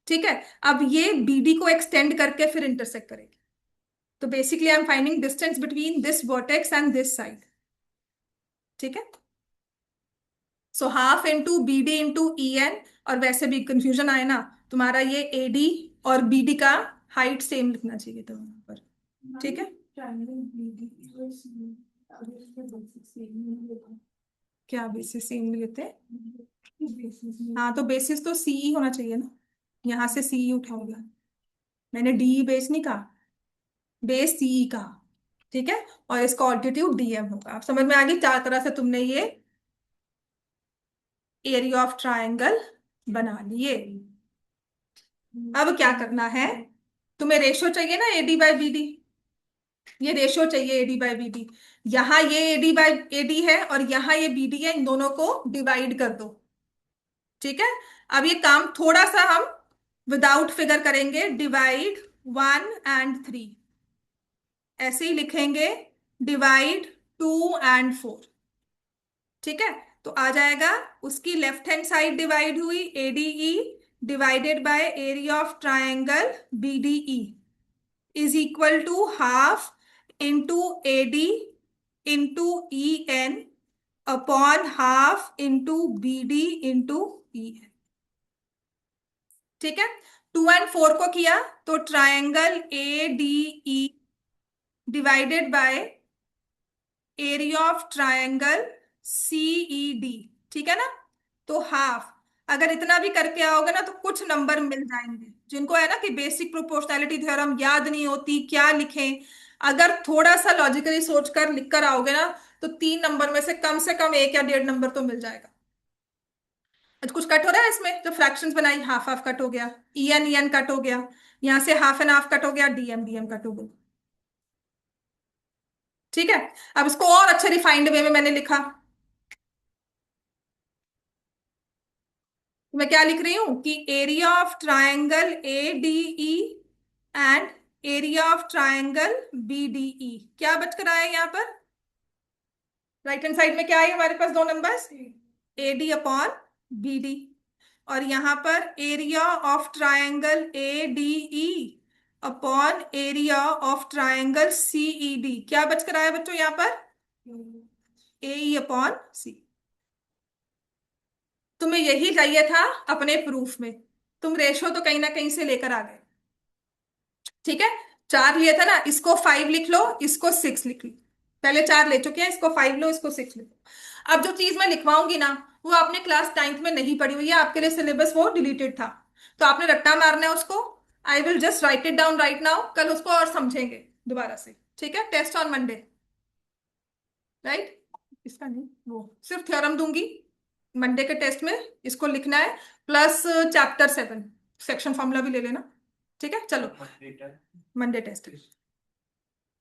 Speaker 1: ठीक है, अब ये बीडी को एक्सटेंड करके फिर इंटरसेक्ट करेगी, तो basically I am finding distance between this vertex and this side. ठीक है, so half into B D into E N, और वैसे भी कंफ्यूजन आए ना, तुम्हारा ये ए डी और बी डी का हाइट सेम लिखना चाहिए तो वहां पर। ठीक है, क्या बेसिस सेम लिए थे? हाँ, तो बेसिस तो सीई होना चाहिए ना, यहाँ से सीई उठाओगे, मैंने डी बेस नहीं कहा, बेस सीई कहा। ठीक है, और इसका ऑल्टीट्यूड डीएम होगा। आप समझ में आ गई, चार तरह से तुमने ये एरिया ऑफ ट्रायंगल बना लिए। अब क्या करना है, तुम्हें रेशो चाहिए ना एडी बाय बीडी, ये रेशो चाहिए एडी बाय बीडी, यहाँ ये एडी बाय एडी है और यहाँ ये बीडी है, इन दोनों को डिवाइड कर दो। ठीक है, अब ये काम थोड़ा सा हम विदाउट फिगर करेंगे, डिवाइड 1 और 3, ऐसे ही लिखेंगे, डिवाइड 2 और 4। ठीक है, तो आ जाएगा, उसकी लेफ्ट हैंड साइड डिवाइड हुई, ADE divided by area of triangle BDE is equal to half into AD into E N upon half into BD into E N. ठीक है, 2 और 4 को किया तो triangle A D E divided by area of triangle CED. ठीक है ना, तो हाफ, अगर इतना भी करके आओगे ना तो कुछ नंबर मिल जाएंगे, जिनको है ना कि बेसिक प्रोपोर्शनैलिटी थ्योरम याद नहीं होती क्या लिखें, अगर थोड़ा सा लॉजिकली सोचकर लिख कर आओगे ना, तो 3 नंबर में से कम 1 या 1.5 नंबर तो मिल जाएगा। आज कुछ कट हो रहा है इसमें, जो फ्रैक्शंस बनाई, हाफ हाफ कट हो गया, ई एन कट हो गया, यहां से हाफ एंड हाफ कट हो गया, डीएम कट हो गया। ठीक है, अब इसको और अच्छे रिफाइंड वे में मैंने लिखा, तो मैं क्या लिख रही हूं कि area of triangle A D E and area of triangle B D E, क्या बच कर आया यहाँ पर, राइट हैंड साइड में क्या है हमारे पास, 2 numbers, A D upon B D, और यहां पर area of triangle A D E upon area of triangle CE D, क्या बच कर आया बच्चों यहाँ पर, ए ई अपॉन सी। तुम्हें यही चाहिए था अपने प्रूफ में, तुम रेशो तो कहीं ना कहीं से लेकर आ गए। ठीक है, 4 लिया था ना, इसको 5 लिख लो, इसको 6 लिख लो, पहले 4 ले चुके हैं, इसको 5 लो, इसको 6 लिखो। अब जो चीज मैं लिखवाऊंगी ना, वो आपने क्लास 9th में नहीं पढ़ी हुई है, आपके लिए सिलेबस वो डिलीटेड था, तो आपने रट्टा मारना है उसको। I will just right it down right now, कल उसको और समझेंगे दोबारा से। ठीक है, टेस्ट ऑन मंडे, राइट, इसका नहीं, वो सिर्फ थ्योरम दूंगी मंडे के टेस्ट में, इसको लिखना है, प्लस चैप्टर 7 सेक्शन फॉर्मूला भी ले लेना। ठीक है, चलो, Monday test,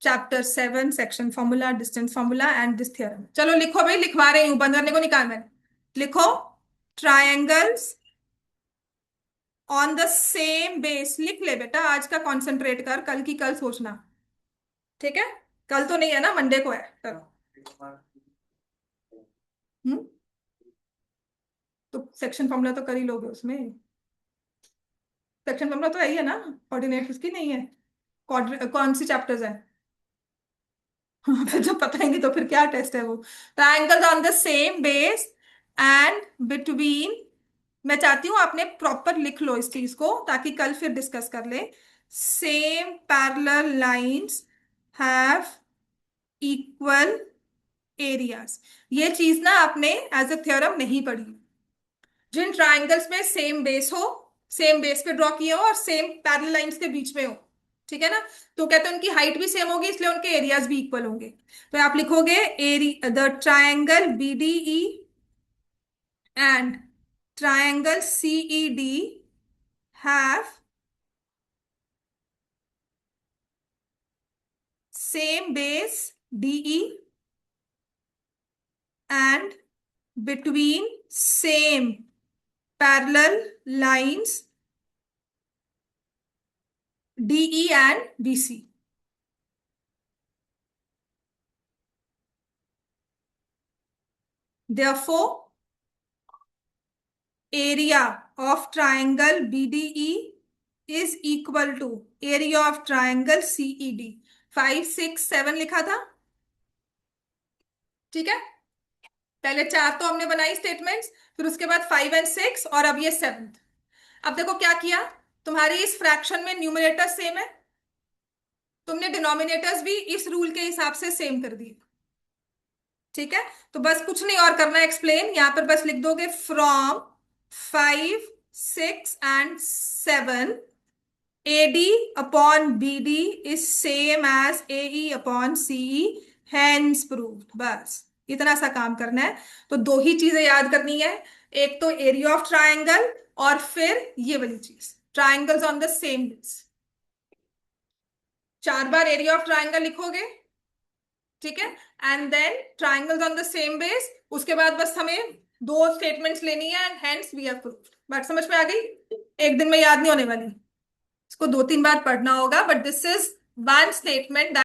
Speaker 1: chapter 7 section formula, distance formula and this theorem. चलो लिखो भाई, लिखवा रही हूं, बंद करने को निकाल मैंने, लिखो, triangles on the same base, लिख ले बेटा, आज का कंसंट्रेट कर, कल की कल सोचना। ठीक है, कल तो नहीं है ना, मंडे को है, चलो। हम्म, तो सेक्शन फॉर्मूला तो कर ही लोगे उसमें, सेक्शन फॉर्मूला तो है ही है ना, कोऑर्डिनेट उसकी नहीं है, कौन सी चैप्टर्स है? फिर जब पता ही नहीं तो फिर क्या टेस्ट है वो। Triangles on the same base and between मैं चाहती हूं आपने प्रॉपर लिख लो इस चीज को ताकि कल फिर डिस्कस कर ले। Same parallel lines have equal areas. ये चीज ना आपने एज अ थ्योरम नहीं पढ़ी। जिन ट्राइंगल्स में सेम बेस हो, सेम बेस पे ड्रॉ किए हो और सेम पैरेलल लाइंस के बीच में हो, ठीक है ना, तो कहते हैं उनकी हाइट भी सेम होगी इसलिए उनके एरियाज भी इक्वल होंगे। तो आप लिखोगे are the triangle BDE and triangle CED have same base DE and between same parallel lines DE and BC. Therefore, area of triangle BDE is equal to area of triangle CED. 5 6 7 लिखा था, ठीक है। पहले चार तो हमने बनाई statements, फिर उसके बाद 5 एंड 6 और अब ये 7th। अब देखो क्या किया, तुम्हारी इस फ्रैक्शन में न्यूमरेटर सेम है, तुमने डिनोमिनेटर्स भी इस रूल के हिसाब से सेम कर दिए, ठीक है। तो बस कुछ नहीं और करना है एक्सप्लेन, यहां पर बस लिख दोगे फ्रॉम 5 6 एंड 7 AD अपॉन BD is same as AE upon CE, hence proved. बस इतना सा काम करना है। तो दो ही चीजें याद करनी है, एक तो एरिया ऑफ ट्राइंगल और फिर ये वाली चीज triangles on the same base. 4 बार एरिया ऑफ ट्राइंगल लिखोगे, ठीक है, and then triangles on the same base. उसके बाद बस हमें दो स्टेटमेंट्स लेनी है and hence we are proved. बात समझ में आ गई? एक दिन में याद नहीं होने वाली, इसको 2 3 बार पढ़ना होगा, but this is one statement